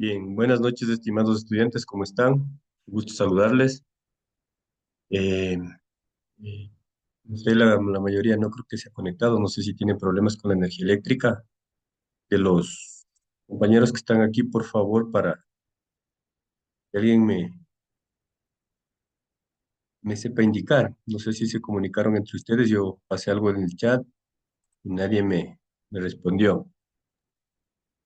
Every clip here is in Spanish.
Bien, buenas noches, estimados estudiantes, ¿cómo están? Gusto saludarles. Eh, eh, no sé, la mayoría no creo que se ha conectado, no sé si tienen problemas con la energía eléctrica. De los compañeros que están aquí, por favor, para que alguien me sepa indicar. No sé si se comunicaron entre ustedes, yo pasé algo en el chat y nadie me respondió.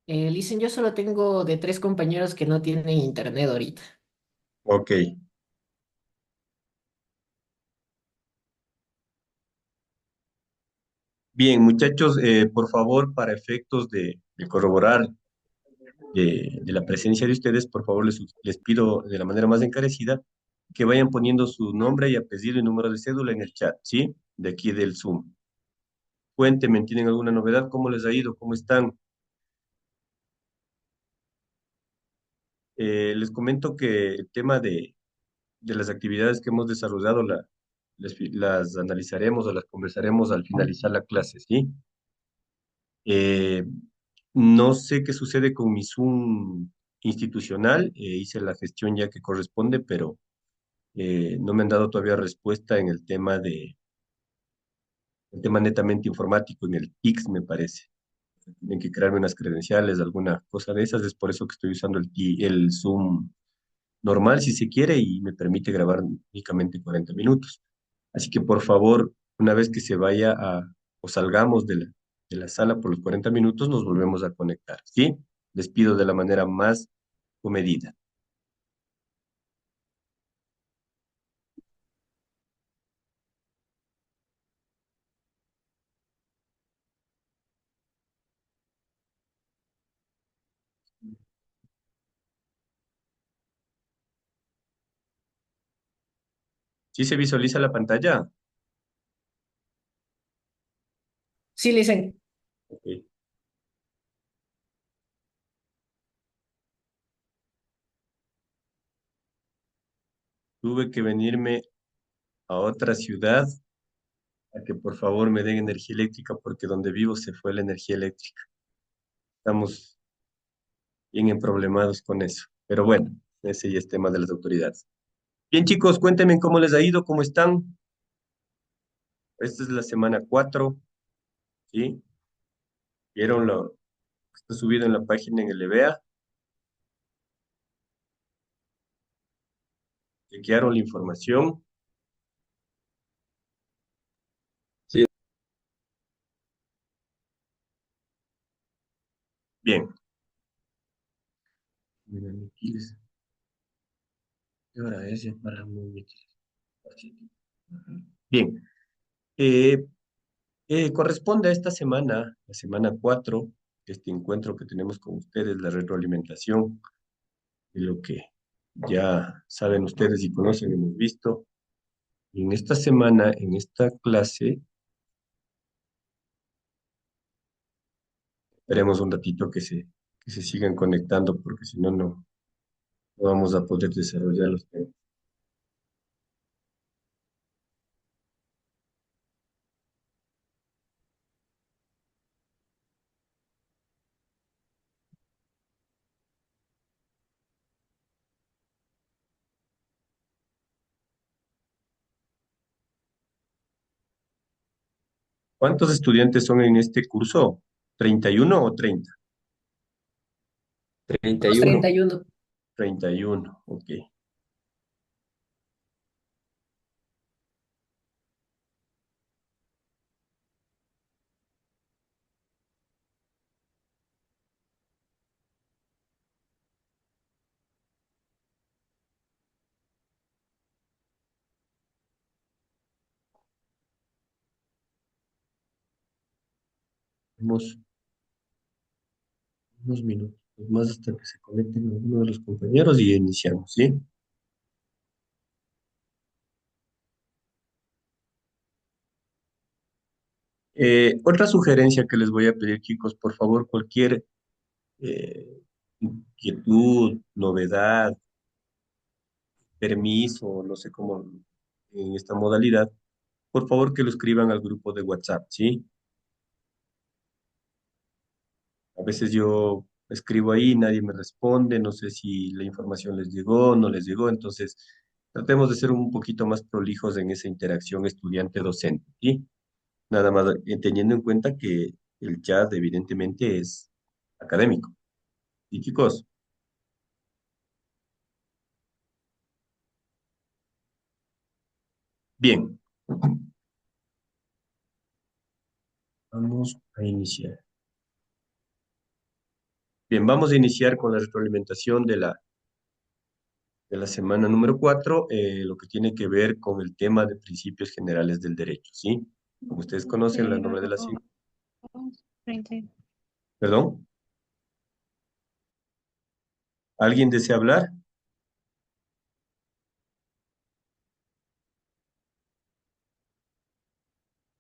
Listen, yo solo tengo de tres compañeros que no tienen internet ahorita. Ok. Bien, muchachos, por favor, para efectos de corroborar de la presencia de ustedes, por favor, les pido de la manera más encarecida que vayan poniendo su nombre y apellido y número de cédula en el chat, ¿sí? De aquí del Zoom. Cuéntenme, ¿tienen alguna novedad? ¿Cómo les ha ido? ¿Cómo están? Les comento que el tema de las actividades que hemos desarrollado las analizaremos o las conversaremos al finalizar la clase, ¿sí? Eh, no sé qué sucede con mi Zoom institucional, hice la gestión ya que corresponde, pero no me han dado todavía respuesta en el tema netamente informático, en el PIX, me parece. Tienen que crearme unas credenciales, alguna cosa de esas. Es por eso que estoy usando el Zoom normal, si se quiere, y me permite grabar únicamente 40 minutos. Así que, por favor, una vez que se vaya o salgamos de la sala por los 40 minutos, nos volvemos a conectar, ¿sí? Les pido de la manera más comedida. ¿Sí se visualiza la pantalla? Sí, listen. Ok. Tuve que venirme a otra ciudad a que por favor me den energía eléctrica porque donde vivo se fue la energía eléctrica. Estamos bien emproblemados con eso. Pero bueno, ese ya es tema de las autoridades. Bien, chicos, cuéntenme cómo les ha ido, cómo están. Esta es la semana 4, ¿sí? ¿Vieron lo que está subido en la página en el EVEA? ¿Chequearon la información? Sí, Bien. Miren, ¿qué hora es? Ya para muy bien. Eh, corresponde a esta semana, la semana 4, este encuentro que tenemos con ustedes, la retroalimentación de lo que ya saben ustedes y conocen, hemos visto. Y en esta semana, en esta clase, esperemos un ratito que se sigan conectando, porque si no, no vamos a poder desarrollar los temas. ¿Cuántos estudiantes son en este curso? ¿31 o 30? Somos 31. 31. 31, ok. Tenemos unos minutos más hasta que se conecten algunos de los compañeros y iniciamos, ¿sí? Otra sugerencia que les voy a pedir, chicos, por favor, cualquier inquietud, novedad, permiso, no sé cómo en esta modalidad, por favor que lo escriban al grupo de WhatsApp, ¿sí? A veces yo escribo ahí, nadie me responde, no sé si la información les llegó, no les llegó, entonces tratemos de ser un poquito más prolijos en esa interacción estudiante-docente, ¿sí? Nada más teniendo en cuenta que el chat evidentemente es académico. ¿Y chicos? Bien, vamos a iniciar. Bien, vamos a iniciar con la retroalimentación de la semana número 4, lo que tiene que ver con el tema de principios generales del derecho, ¿sí? Como ustedes conocen, la norma de la... Pero 30. Perdón, ¿alguien desea hablar?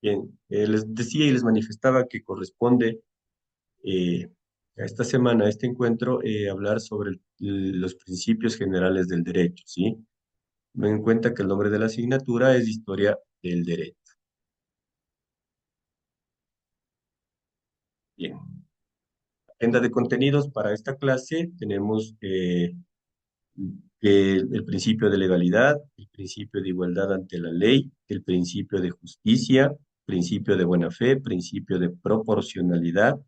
Bien, les decía y les manifestaba que corresponde eh, a esta semana, a este encuentro, hablar sobre los principios generales del derecho, ¿sí? Ten en cuenta que el nombre de la asignatura es Historia del Derecho. Bien, agenda de contenidos para esta clase tenemos el principio de legalidad, el principio de igualdad ante la ley, el principio de justicia, principio de buena fe, principio de proporcionalidad,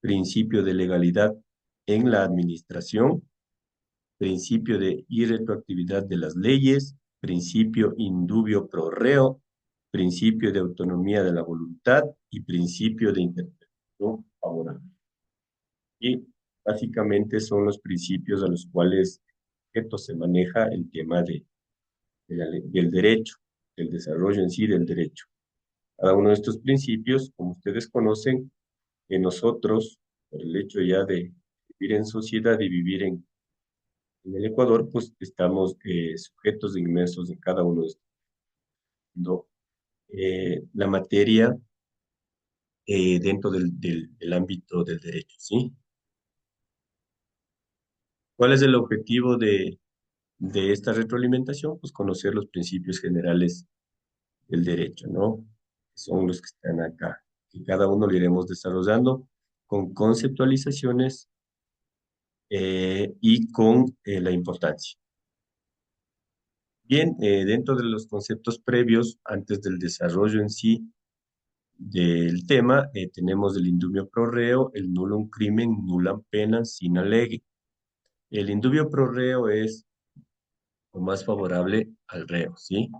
principio de legalidad en la administración, principio de irretroactividad de las leyes, principio indubio pro reo, principio de autonomía de la voluntad y principio de interpretación favorable. Y básicamente son los principios a los cuales se maneja el tema del derecho, del desarrollo en sí del derecho. Cada uno de estos principios, como ustedes conocen, que nosotros, por el hecho ya de vivir en sociedad y vivir en el Ecuador, pues estamos sujetos e inmersos en cada uno de estos. ¿No? La materia dentro del ámbito del derecho, ¿sí? ¿Cuál es el objetivo de esta retroalimentación? Pues conocer los principios generales del derecho, ¿no? Son los que están acá. Y cada uno lo iremos desarrollando con conceptualizaciones y con la importancia. Bien, dentro de los conceptos previos, antes del desarrollo en sí del tema, tenemos el indubio pro reo, el nullum crimen, nullam pena, sine lege. El indubio pro reo es lo más favorable al reo, ¿sí?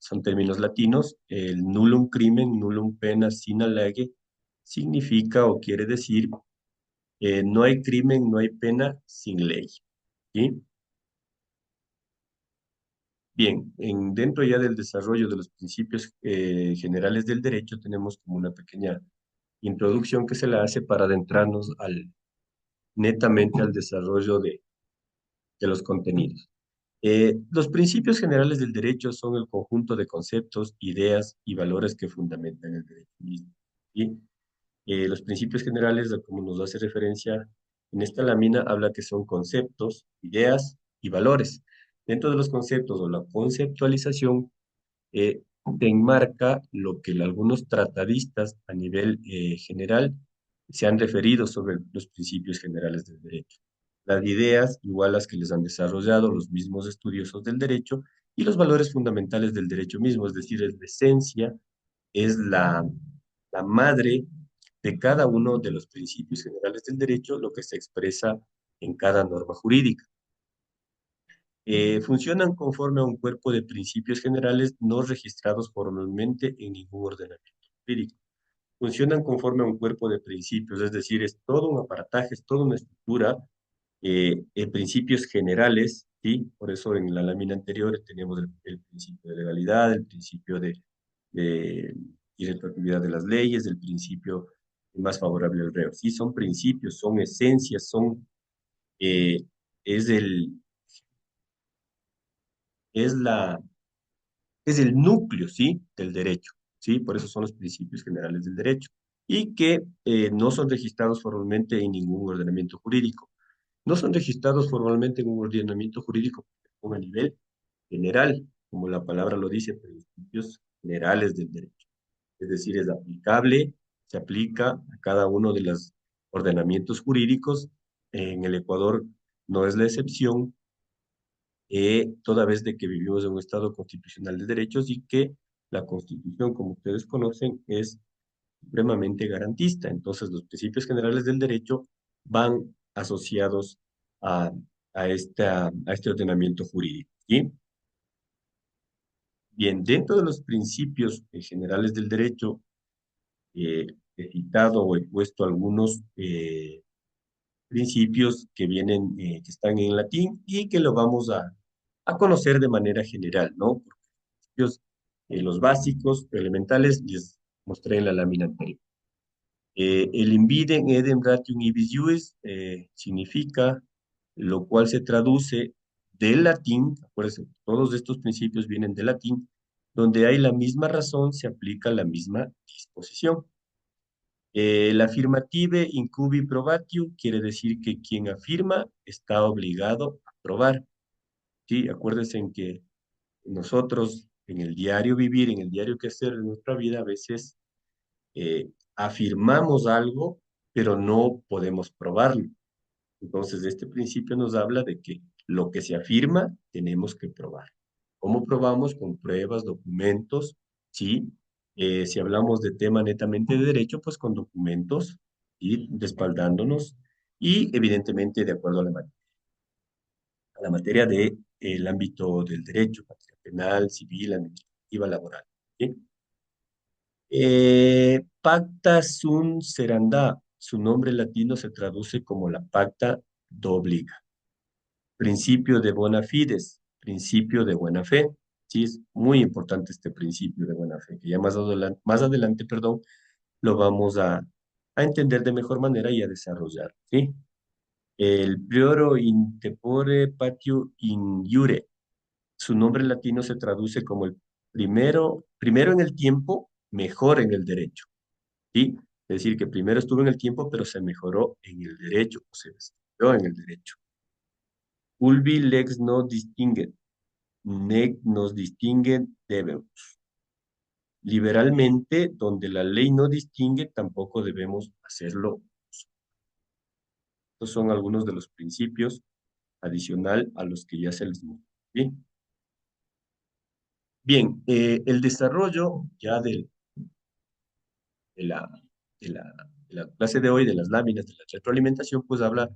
Son términos latinos, el nullum crimen, nullum pena, sine lege, significa o quiere decir, no hay crimen, no hay pena sin ley, ¿sí? Bien, dentro ya del desarrollo de los principios generales del derecho, tenemos como una pequeña introducción que se le hace para adentrarnos netamente al desarrollo de los contenidos. Los principios generales del derecho son el conjunto de conceptos, ideas y valores que fundamentan el derecho mismo. ¿Sí? Los principios generales, como nos hace referencia en esta lámina, habla que son conceptos, ideas y valores. Dentro de los conceptos o la conceptualización, eh, te enmarca lo que algunos tratadistas a nivel general se han referido sobre los principios generales del derecho. Las ideas, igual las que les han desarrollado los mismos estudiosos del derecho, y los valores fundamentales del derecho mismo, es decir, es la esencia, es la madre de cada uno de los principios generales del derecho, lo que se expresa en cada norma jurídica. Funcionan conforme a un cuerpo de principios generales no registrados formalmente en ningún ordenamiento jurídico. Funcionan conforme a un cuerpo de principios, es decir, es todo un aparataje, es toda una estructura principios generales, ¿sí? Por eso en la lámina anterior tenemos el principio de legalidad, el principio de irretroactividad de las leyes, el principio más favorable al reo. Sí, son principios, son esencias, eh, es el, es la, es el núcleo, ¿sí? Del derecho, ¿sí? Por eso son los principios generales del derecho y que no son registrados formalmente en ningún ordenamiento jurídico. No son registrados formalmente en un ordenamiento jurídico a nivel general, como la palabra lo dice, principios generales del derecho. Es decir, es aplicable, se aplica a cada uno ordenamientos jurídicos. En el Ecuador no es la excepción, toda vez de que vivimos en un Estado constitucional de derechos y que la Constitución, como ustedes conocen, es supremamente garantista. Entonces, los principios generales del derecho van asociados a, a este ordenamiento jurídico. ¿Sí? Bien, dentro de los principios generales del derecho, he citado o he puesto algunos principios que vienen, que están en latín y que lo vamos a conocer de manera general, ¿no? Principios, los básicos, elementales, les mostré en la lámina anterior. El inviden edem ratium ibis iuris significa, lo cual se traduce del latín, acuérdense, todos estos principios vienen del latín, donde hay la misma razón, se aplica la misma disposición. El affirmative incubi probatio quiere decir que quien afirma está obligado a probar. Sí, acuérdense en que nosotros en el diario vivir, en el diario que hacer de nuestra vida, a veces afirmamos algo, pero no podemos probarlo. Entonces, este principio nos habla de que lo que se afirma tenemos que probar. ¿Cómo probamos? Con pruebas, documentos, ¿sí? Si hablamos de tema netamente de derecho, pues con documentos, y respaldándonos, y evidentemente de acuerdo a la materia del ámbito del derecho, materia penal, civil, administrativa, laboral, ¿sí? Pacta sunt serendà, su nombre latino se traduce como la pacta d'obliga. Principio de bona fides, principio de buena fe. Sí, es muy importante este principio de buena fe, que ya más adelante, perdón, lo vamos a entender de mejor manera y a desarrollar, ¿sí? El prioro in tempore patio in iure, su nombre latino se traduce como el primero en el tiempo, mejor en el derecho, ¿sí? Es decir, que primero estuvo en el tiempo, pero se mejoró en el derecho, o se desarrolló en el derecho. Ulvi lex no distinguet, nec nos distingue debemos. Liberalmente, donde la ley no distingue, tampoco debemos hacerlo. Estos son algunos de los principios adicional a los que ya se les mostró. Bien, bien, el desarrollo ya de la, de la clase de hoy, de las láminas, de la retroalimentación, pues habla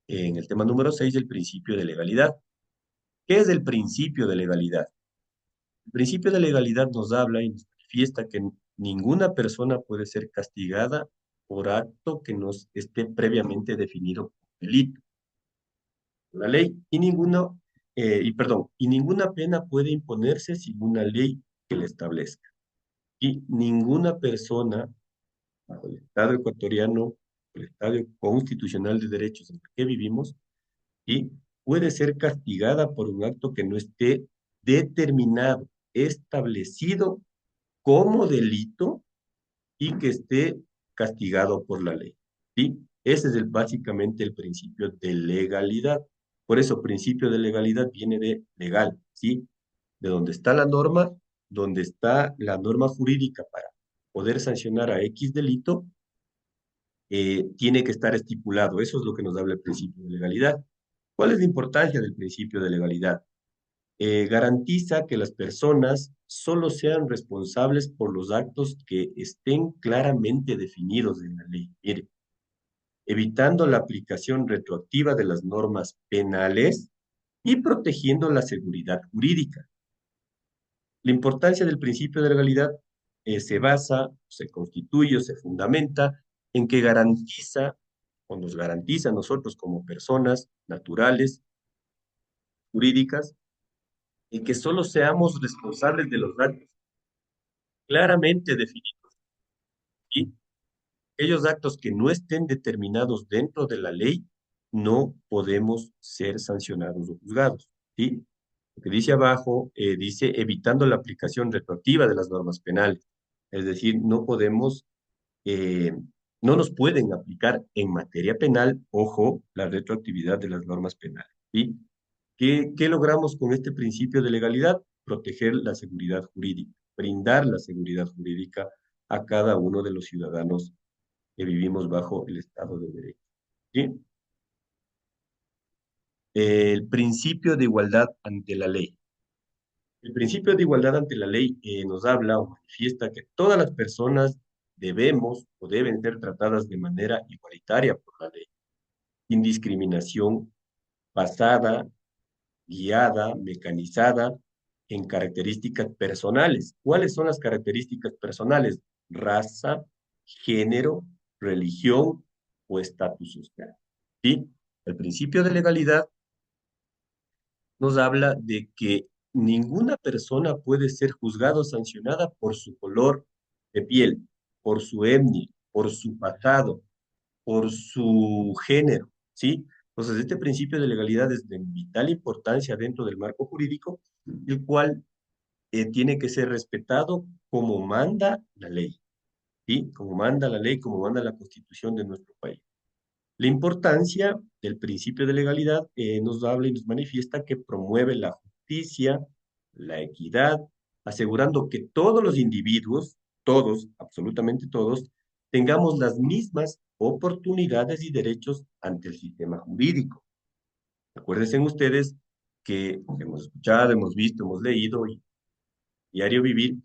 en el tema número 6 del principio de legalidad. ¿Qué es el principio de legalidad? El principio de legalidad nos habla y nos manifiesta que ninguna persona puede ser castigada por acto que nos esté previamente definido como delito. La ley y ninguna pena puede imponerse sin una ley que la establezca. Y ninguna persona, bajo el Estado ecuatoriano, el Estado constitucional de derechos en el que vivimos, y puede ser castigada por un acto que no esté determinado, establecido como delito y que esté castigado por la ley. ¿Sí? Ese es básicamente el principio de legalidad. Por eso, principio de legalidad viene de legal, ¿sí? De donde está la norma, donde está la norma jurídica para poder sancionar a X delito, tiene que estar estipulado. Eso es lo que nos habla el principio de legalidad. ¿Cuál es la importancia del principio de legalidad? Garantiza que las personas solo sean responsables por los actos que estén claramente definidos en la ley. Mire, evitando la aplicación retroactiva de las normas penales y protegiendo la seguridad jurídica. La importancia del principio de legalidad se basa, se constituye o se fundamenta en que garantiza o nos garantiza a nosotros como personas naturales, jurídicas, en que solo seamos responsables de los actos claramente definidos. Y aquellos actos que no estén determinados dentro de la ley no podemos ser sancionados o juzgados. ¿Sí? Lo que dice abajo, dice evitando la aplicación retroactiva de las normas penales. Es decir, no podemos, eh, no nos pueden aplicar en materia penal, ojo, la retroactividad de las normas penales. ¿Sí? ¿Qué logramos con este principio de legalidad? Proteger la seguridad jurídica, brindar la seguridad jurídica a cada uno de los ciudadanos que vivimos bajo el Estado de Derecho. ¿Sí? El principio de igualdad ante la ley. El principio de igualdad ante la ley nos habla o manifiesta que todas las personas debemos o deben ser tratadas de manera igualitaria por la ley, sin discriminación basada, guiada, mecanizada en características personales. ¿Cuáles son las características personales? Raza, género, religión o estatus social. ¿Sí? El principio de legalidad nos habla de que ninguna persona puede ser juzgada o sancionada por su color de piel, por su etnia, por su pasado, por su género, ¿sí? Entonces, este principio de legalidad es de vital importancia dentro del marco jurídico, el cual tiene que ser respetado como manda la ley, ¿sí? Como manda la ley, como manda la Constitución de nuestro país. La importancia del principio de legalidad nos habla y nos manifiesta que promueve la justicia, la equidad, asegurando que todos los individuos, todos, absolutamente todos, tengamos las mismas oportunidades y derechos ante el sistema jurídico. Acuérdense ustedes que hemos escuchado, hemos visto, hemos leído y diario vivir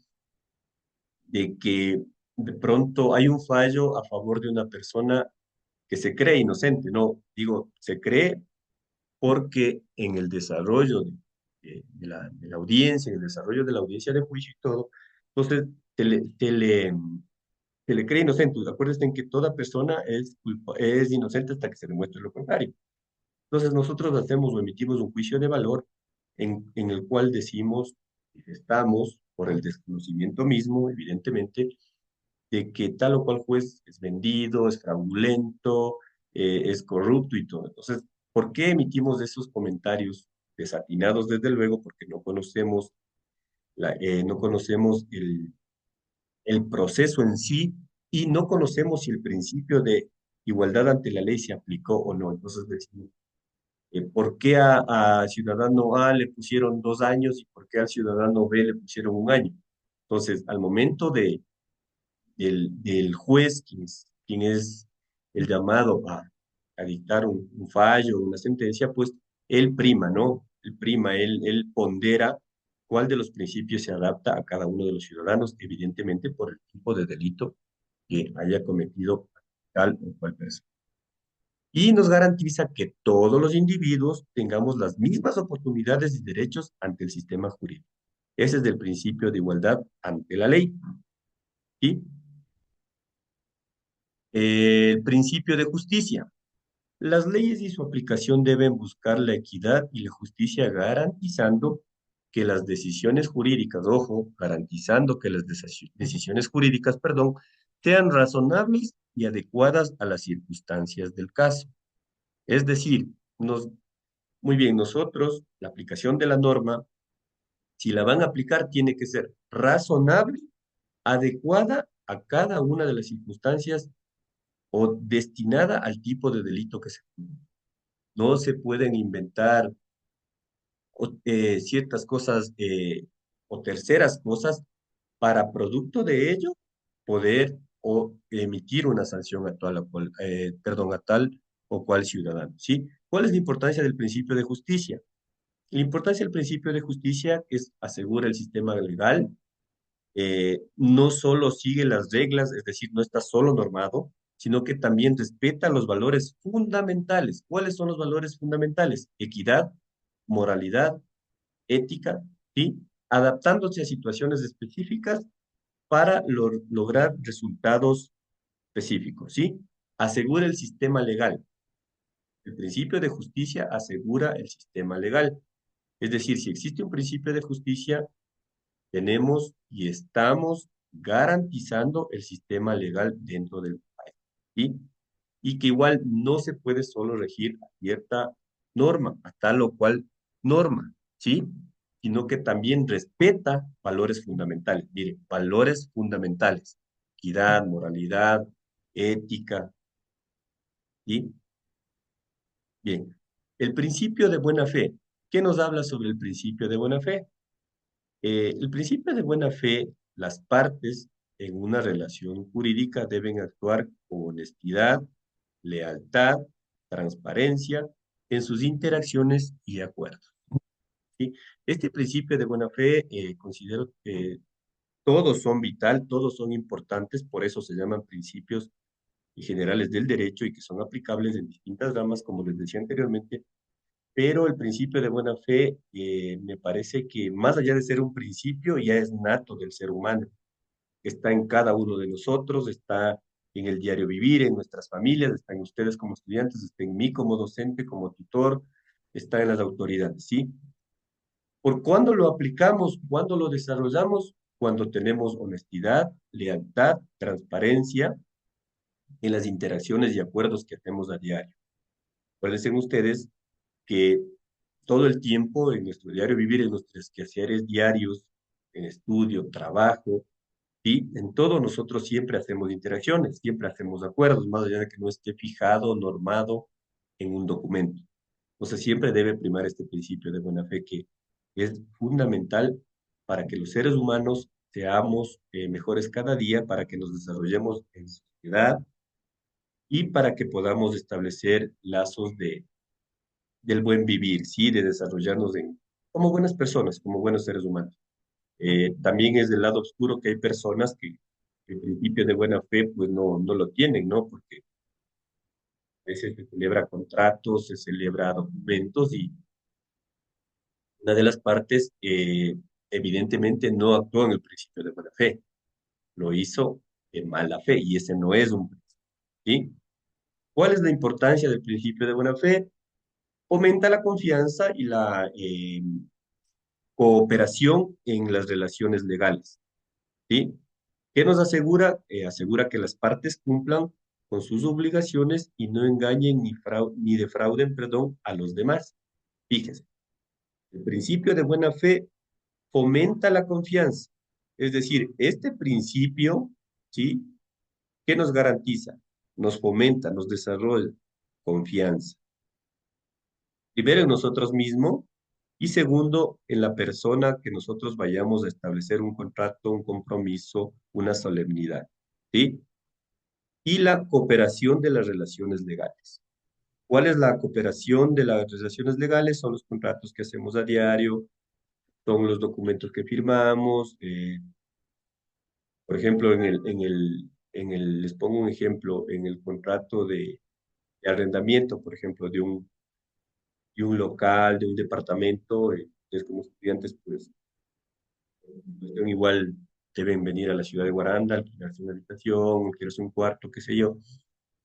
de que de pronto hay un fallo a favor de una persona que se cree inocente, no, digo, se cree porque en el desarrollo de la audiencia, en el desarrollo de la audiencia de juicio y todo, entonces se le cree inocente. Acuérdense en que toda persona es inocente hasta que se demuestre lo contrario. Entonces nosotros hacemos o emitimos un juicio de valor en el cual decimos, estamos por el desconocimiento mismo, evidentemente, de que tal o cual juez es vendido, es fraudulento, es corrupto y todo. Entonces, ¿por qué emitimos esos comentarios desatinados? Desde luego, porque no conocemos el proceso en sí y no conocemos si el principio de igualdad ante la ley se aplicó o no. Entonces decimos, ¿por qué a ciudadano A le pusieron 2 años y por qué al ciudadano B le pusieron 1 año? Entonces, al momento del juez, quien es el llamado a dictar un fallo, una sentencia, pues él prima, ¿no? Él prima, él pondera cuál de los principios se adapta a cada uno de los ciudadanos, evidentemente por el tipo de delito que haya cometido tal o cual persona. Y nos garantiza que todos los individuos tengamos las mismas oportunidades y derechos ante el sistema jurídico. Ese es el principio de igualdad ante la ley. ¿Sí? El principio de justicia. Las leyes y su aplicación deben buscar la equidad y la justicia garantizando que las decisiones jurídicas, ojo, garantizando que las decisiones jurídicas, perdón, sean razonables y adecuadas a las circunstancias del caso. Es decir, muy bien, nosotros, la aplicación de la norma, si la van a aplicar, tiene que ser razonable, adecuada a cada una de las circunstancias o destinada al tipo de delito que se comete. No se pueden inventar ciertas cosas o terceras cosas para producto de ello poder o emitir una sanción a tal o cual ciudadano, ¿sí? ¿Cuál es la importancia del principio de justicia? La importancia del principio de justicia es asegura el sistema legal, no solo sigue las reglas, es decir, no está solo normado, sino que también respeta los valores fundamentales. ¿Cuáles son los valores fundamentales? Equidad, moralidad, ética, ¿sí? Adaptándose a situaciones específicas para lograr resultados específicos, ¿sí? Asegura el sistema legal. El principio de justicia asegura el sistema legal. Es decir, si existe un principio de justicia, tenemos y estamos garantizando el sistema legal dentro del país, ¿sí? Y que igual no se puede solo regir a cierta norma, a tal o cual norma, ¿sí? Sino que también respeta valores fundamentales. Mire, valores fundamentales, equidad, moralidad, ética, ¿sí? Bien, el principio de buena fe. ¿Qué nos habla sobre el principio de buena fe? El principio de buena fe, las partes en una relación jurídica deben actuar con honestidad, lealtad, transparencia en sus interacciones y acuerdos. ¿Sí? Este principio de buena fe considero que todos son vital, todos son importantes, por eso se llaman principios y generales del derecho y que son aplicables en distintas ramas, como les decía anteriormente, pero el principio de buena fe me parece que más allá de ser un principio, ya es nato del ser humano, está en cada uno de nosotros, está en el diario vivir, en nuestras familias, está en ustedes como estudiantes, está en mí como docente, como tutor, está en las autoridades, ¿sí? ¿Por cuándo lo aplicamos? ¿Cuándo lo desarrollamos? Cuando tenemos honestidad, lealtad, transparencia en las interacciones y acuerdos que hacemos a diario. Acuérdense ustedes que todo el tiempo en nuestro diario vivir, en nuestros quehaceres diarios, en estudio, trabajo, y en todo nosotros siempre hacemos interacciones, siempre hacemos acuerdos, más allá de que no esté fijado, normado en un documento. Entonces siempre debe primar este principio de buena fe que es fundamental para que los seres humanos seamos mejores cada día, para que nos desarrollemos en sociedad y para que podamos establecer lazos del buen vivir, ¿sí? De desarrollarnos como buenas personas, como buenos seres humanos. También es del lado oscuro que hay personas que el principio de buena fe pues no lo tienen, ¿no? Porque a veces se celebra contratos, se celebra documentos y una de las partes evidentemente no actuó en el principio de buena fe, lo hizo en mala fe y ese no es un principio, ¿sí? ¿Cuál es la importancia del principio de buena fe? Fomenta la confianza y la cooperación en las relaciones legales, ¿sí? ¿Qué nos asegura? Asegura que las partes cumplan con sus obligaciones y no engañen ni defrauden, perdón, a los demás. Fíjese, el principio de buena fe fomenta la confianza. Es decir, este principio, ¿sí? ¿Qué nos garantiza? Nos fomenta, nos desarrolla confianza. Primero en nosotros mismos y segundo en la persona que nosotros vayamos a establecer un contrato, un compromiso, una solemnidad, ¿sí? Y la cooperación de las relaciones legales. ¿Cuál es la cooperación de las relaciones legales? Son los contratos que hacemos a diario, son los documentos que firmamos. Por ejemplo, les pongo un ejemplo, en el contrato de arrendamiento, por ejemplo, de un local, de un departamento, es como estudiantes, pues, igual deben venir a la ciudad de Guaranda, alquilarse una habitación, alquilarse un cuarto, qué sé yo.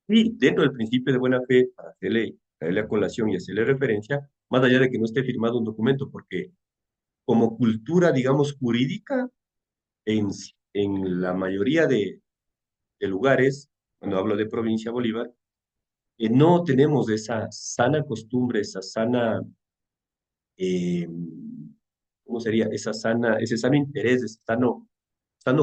Y dentro del principio de buena fe, para traerle a colación y hacerle referencia, más allá de que no esté firmado un documento, porque como cultura, digamos, jurídica, en, en la mayoría de lugares, cuando hablo de provincia Bolívar, no tenemos esa sana costumbre, esa sana, eh, ¿cómo sería? Ese sano interés, ese sano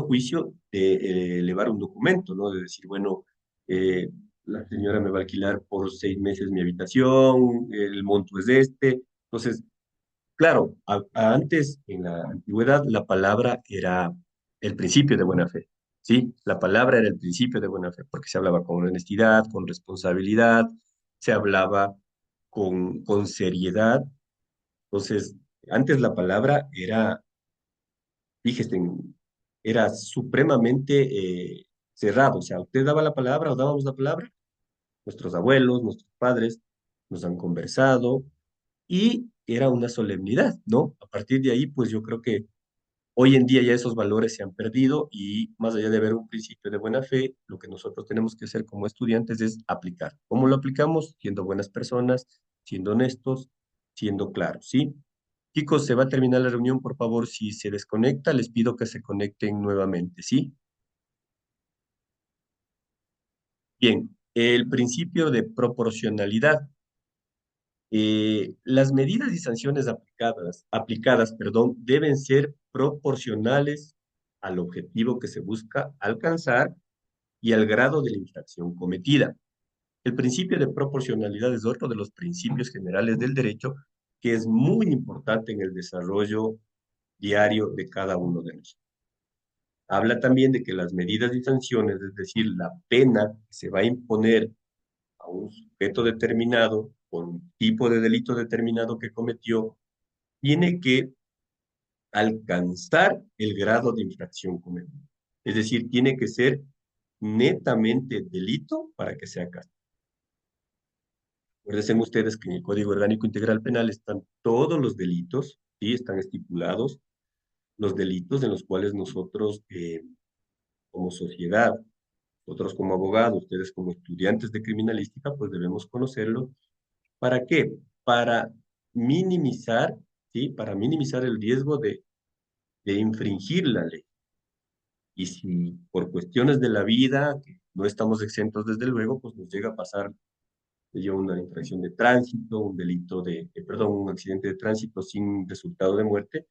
juicio de elevar un documento, ¿no? De decir, bueno, eh, la señora me va a alquilar por 6 meses mi habitación, el monto es este. Entonces, claro, antes, en la antigüedad, la palabra era el principio de buena fe, ¿sí? La palabra era el principio de buena fe, porque se hablaba con honestidad, con responsabilidad, se hablaba con seriedad. Entonces, antes la palabra era, fíjese, era supremamente cerrado. O sea, usted daba la palabra o dábamos la palabra, nuestros abuelos, nuestros padres nos han conversado y era una solemnidad, ¿no? A partir de ahí, pues yo creo que hoy en día ya esos valores se han perdido y más allá de ver un principio de buena fe, lo que nosotros tenemos que hacer como estudiantes es aplicar. ¿Cómo lo aplicamos? Siendo buenas personas, siendo honestos, siendo claros, ¿sí? Chicos, se va a terminar la reunión, por favor, si se desconecta, les pido que se conecten nuevamente, ¿sí? Bien, el principio de proporcionalidad. Las medidas y sanciones aplicadas, perdón, deben ser proporcionales al objetivo que se busca alcanzar y al grado de la infracción cometida. El principio de proporcionalidad es otro de los principios generales del derecho que es muy importante en el desarrollo diario de cada uno de nosotros. Habla también de que las medidas y sanciones, es decir, la pena que se va a imponer a un sujeto determinado por un tipo de delito determinado que cometió, tiene que alcanzar el grado de infracción cometido. Es decir, tiene que ser netamente delito para que sea castigo. Recuerden ustedes que en el Código Orgánico Integral Penal están todos los delitos, ¿sí? Están estipulados los delitos en los cuales nosotros, como sociedad, nosotros como abogados, ustedes como estudiantes de criminalística, pues debemos conocerlo. ¿Para qué? Para minimizar, ¿sí? Para minimizar el riesgo de infringir la ley. Y si por cuestiones de la vida, que no estamos exentos desde luego, pues nos llega a pasar yo una infracción de tránsito, un delito perdón, un accidente de tránsito sin resultado de muerte,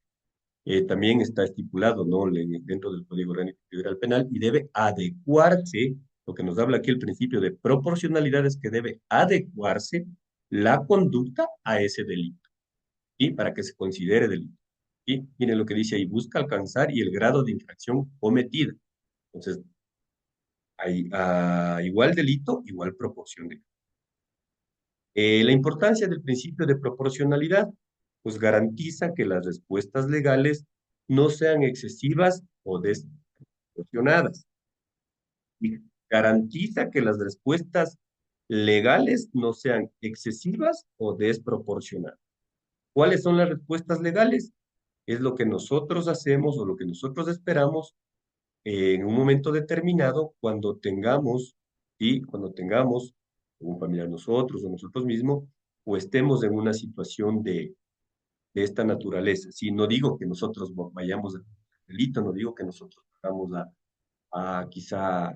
también está estipulado, ¿no? Dentro del Código Orgánico Integral Penal y debe adecuarse, lo que nos habla aquí el principio de proporcionalidad es que debe adecuarse la conducta a ese delito, ¿sí? Para que se considere delito. ¿Sí? Miren lo que dice ahí, busca alcanzar y el grado de infracción cometida. Entonces, hay igual delito, igual proporción de. La importancia del principio de proporcionalidad, pues garantiza que las respuestas legales no sean excesivas o desproporcionadas. Y garantiza que las respuestas legales no sean excesivas o desproporcionadas. ¿Cuáles son las respuestas legales? Es lo que nosotros hacemos o lo que nosotros esperamos en un momento determinado cuando tengamos, ¿sí? Cuando tengamos un familiar nosotros o nosotros mismos, o estemos en una situación de esta naturaleza. Sí, no digo que nosotros vayamos al delito, no digo que nosotros vamos a quizá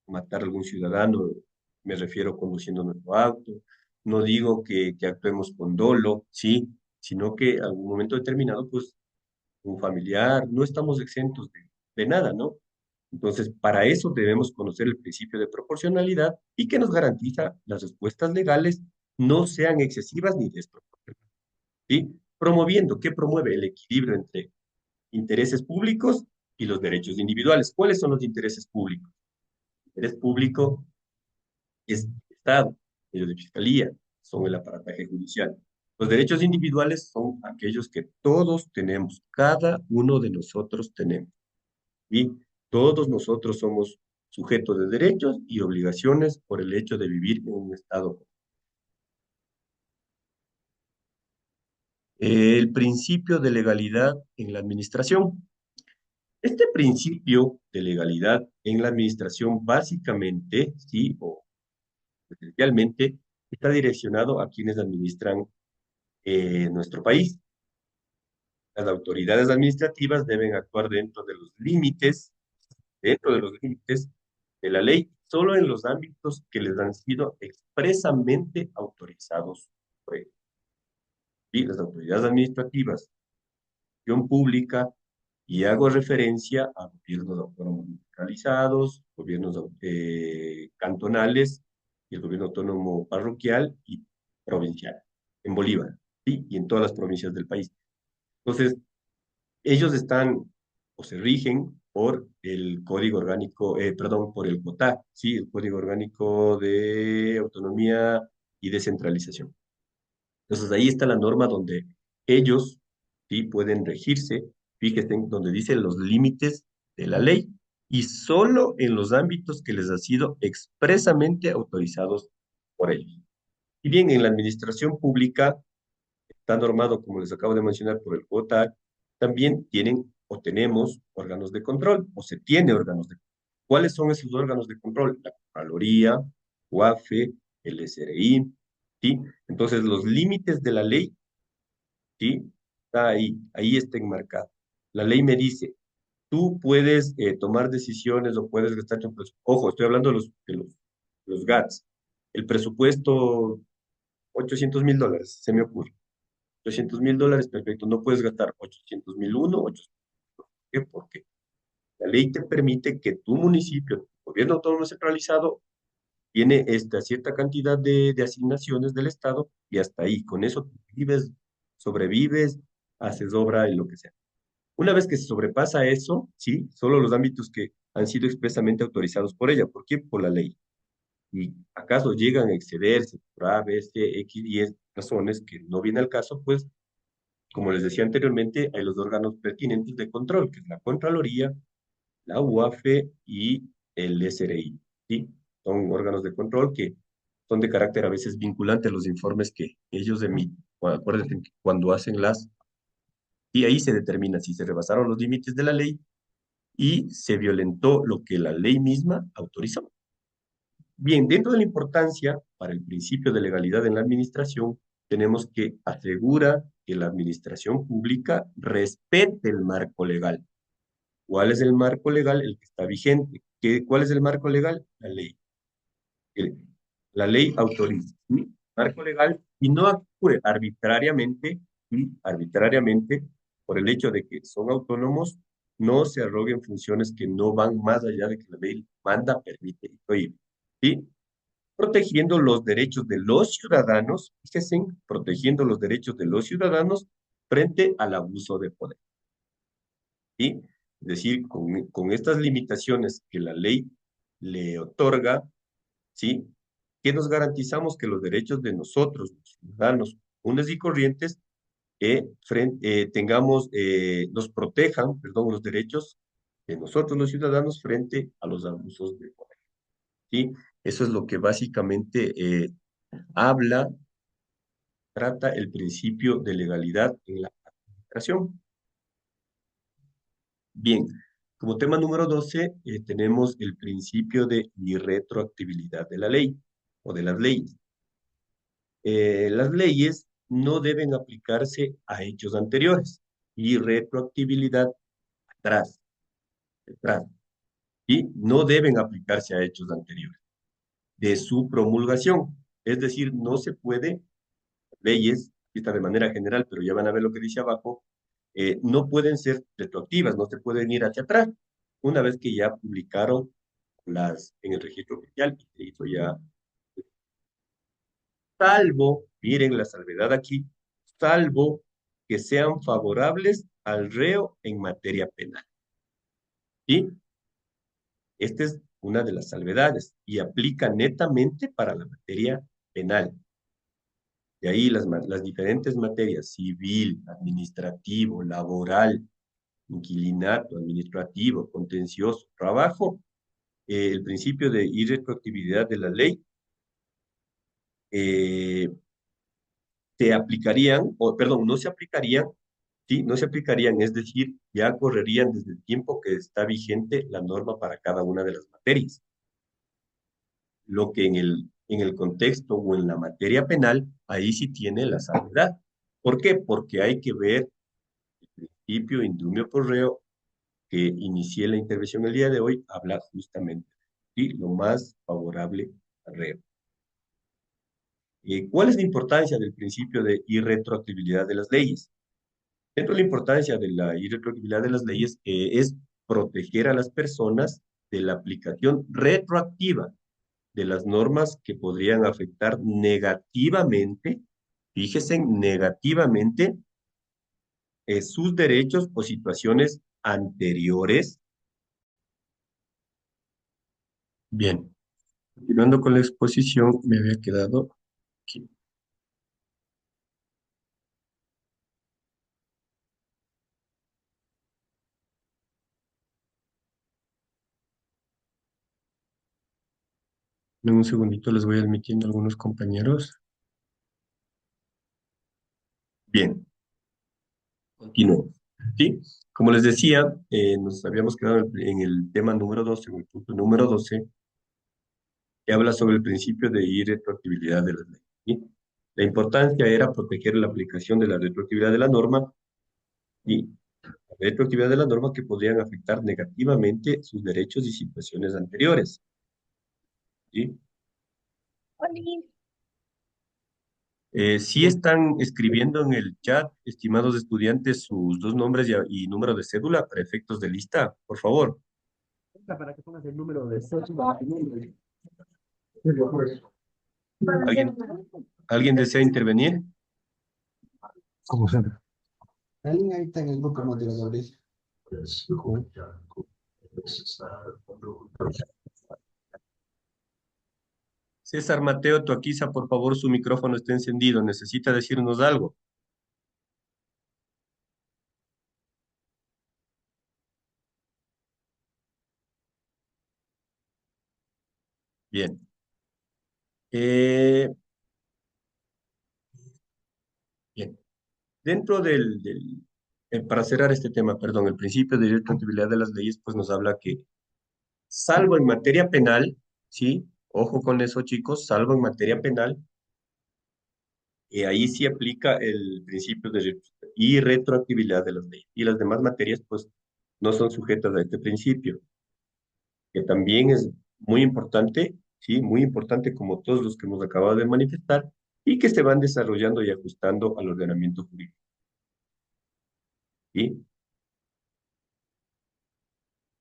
matar a algún ciudadano, me refiero conduciendo nuestro auto, no digo que actuemos con dolo, sí, sino que en algún momento determinado, pues, un familiar, no estamos exentos de nada, ¿no? Entonces, para eso debemos conocer el principio de proporcionalidad y que nos garantiza las respuestas legales no sean excesivas ni desproporcionadas, ¿sí? Promoviendo, ¿qué promueve? El equilibrio entre intereses públicos y los derechos individuales. ¿Cuáles son los intereses públicos? El interés público es el Estado, medios de fiscalía, son el aparataje judicial. Los derechos individuales son aquellos que todos tenemos, cada uno de nosotros tenemos. Y todos nosotros somos sujetos de derechos y obligaciones por el hecho de vivir en un Estado. El principio de legalidad en la administración. Este principio de legalidad en la administración básicamente, sí, o esencialmente, está direccionado a quienes administran nuestro país. Las autoridades administrativas deben actuar dentro de los límites de la ley, solo en los ámbitos que les han sido expresamente autorizados por ella. Y las autoridades administrativas, gestión pública, y hago referencia a gobiernos autónomos localizados, gobiernos cantonales y el gobierno autónomo parroquial y provincial, en Bolívar, ¿sí? Y en todas las provincias del país. Entonces, ellos están o se rigen por el Código Orgánico, perdón, por el COTA, ¿sí? El Código Orgánico de Autonomía y Descentralización. Entonces ahí está la norma donde ellos, ¿sí? Pueden regirse, fíjense en donde dicen los límites de la ley y solo en los ámbitos que les ha sido expresamente autorizados por ellos. Y bien, en la administración pública está normado, como les acabo de mencionar, por el COTAC, también tienen o tenemos órganos de control, o se tiene órganos de control. ¿Cuáles son esos órganos de control? La Contraloría, UAFE, el SRI, ¿sí? Entonces, los límites de la ley, ¿sí? Está ahí está enmarcado. La ley me dice, tú puedes tomar decisiones o puedes gastar tu presupuesto. Ojo, estoy hablando de los GATS. El presupuesto, $800,000, se me ocurre. $800,000, perfecto. No puedes gastar 800,001, 800. ¿Por qué? Porque la ley te permite que tu municipio, tu gobierno autónomo centralizado, tiene esta cierta cantidad de asignaciones del Estado y hasta ahí. Con eso tú vives, sobrevives, haces obra y lo que sea. Una vez que se sobrepasa eso, ¿sí? Solo los ámbitos que han sido expresamente autorizados por ella. ¿Por qué? Por la ley. Y acaso llegan a excederse por A, B, C, X, Y razones que no viene al caso, pues, como les decía anteriormente, hay los órganos pertinentes de control, que es la Contraloría, la UAFE y el SRI, ¿sí? Son órganos de control que son de carácter a veces vinculante a los informes que ellos emiten. Acuérdense que cuando hacen y ahí se determina si se rebasaron los límites de la ley y se violentó lo que la ley misma autorizó. Bien, dentro de la importancia para el principio de legalidad en la administración, tenemos que asegura que la administración pública respete el marco legal. ¿Cuál es el marco legal? El que está vigente. ¿Cuál es el marco legal? La ley. El- La ley autoriza, ¿sí? Marco legal y no actúe arbitrariamente y arbitrariamente por el hecho de que son autónomos, no se arroguen funciones que no van más allá de que la ley manda, permite y prohíbe. ¿Sí? Protegiendo los derechos de los ciudadanos, fíjense, protegiendo los derechos de los ciudadanos frente al abuso de poder. ¿Sí? Es decir, con estas limitaciones que la ley le otorga, ¿sí? Que nos garantizamos que los derechos de nosotros, los ciudadanos comunes y corrientes, nos protejan, perdón, los derechos de nosotros los ciudadanos frente a los abusos de poder. ¿Sí? Eso es lo que básicamente habla, trata el principio de legalidad en la administración. Bien, como tema número 12 tenemos el principio de irretroactibilidad de la ley o de las leyes. Las leyes no deben aplicarse a hechos anteriores y retroactibilidad atrás, detrás, y no deben aplicarse a hechos anteriores de su promulgación. Es decir, no se puede, leyes, está de manera general, pero ya van a ver lo que dice abajo, no pueden ser retroactivas, no se pueden ir hacia atrás, una vez que ya publicaron en el registro oficial y se hizo ya, salvo, miren la salvedad aquí, salvo que sean favorables al reo en materia penal. ¿Sí? Esta es una de las salvedades y aplica netamente para la materia penal. De ahí las diferentes materias, civil, administrativo, laboral, inquilinato, administrativo, contencioso, trabajo, el principio de irretroactividad de la ley eh, se aplicarían, o perdón, no se aplicarían, sí, no se aplicarían, es decir, ya correrían desde el tiempo que está vigente la norma para cada una de las materias. Lo que en el contexto o en la materia penal, ahí sí tiene la salvedad. ¿Por qué? Porque hay que ver el principio indumio por reo que inicié la intervención el día de hoy, habla justamente de lo más favorable al reo. ¿Cuál es la importancia del principio de irretroactibilidad de las leyes? Dentro de la importancia de la irretroactibilidad de las leyes es proteger a las personas de la aplicación retroactiva de las normas que podrían afectar negativamente, fíjese, negativamente, sus derechos o situaciones anteriores. Bien, continuando con la exposición, me había quedado aquí. En un segundito les voy admitiendo a algunos compañeros. Bien, continúo. ¿Sí? Como les decía, nos habíamos quedado en el tema número 12, o el punto número 12, que habla sobre el principio de irretroactibilidad de las leyes. ¿Sí? La importancia era proteger la aplicación de la retroactividad de la norma y la retroactividad de la norma que podrían afectar negativamente sus derechos y situaciones anteriores. ¿Sí? Oli. Sí están escribiendo en el chat, estimados estudiantes, sus dos nombres y número de cédula para efectos de lista, por favor. Para que pongas el número de cédula. ¿Alguien, ¿alguien desea intervenir? Como siempre. La línea ahí está en el grupo, no te lo abrí. César Mateo Toaquiza, por favor, su micrófono está encendido. ¿Necesita decirnos algo? Bien. Eh, bien. Dentro para cerrar este tema, perdón, el principio de irretroactibilidad de las leyes, pues nos habla que, salvo en materia penal, ¿sí? Ojo con eso, chicos, salvo en materia penal, ahí sí aplica el principio de irretroactibilidad de las leyes. Y las demás materias, pues, no son sujetas a este principio, que también es muy importante, ¿sí? Muy importante como todos los que hemos acabado de manifestar, y que se van desarrollando y ajustando al ordenamiento jurídico, ¿sí?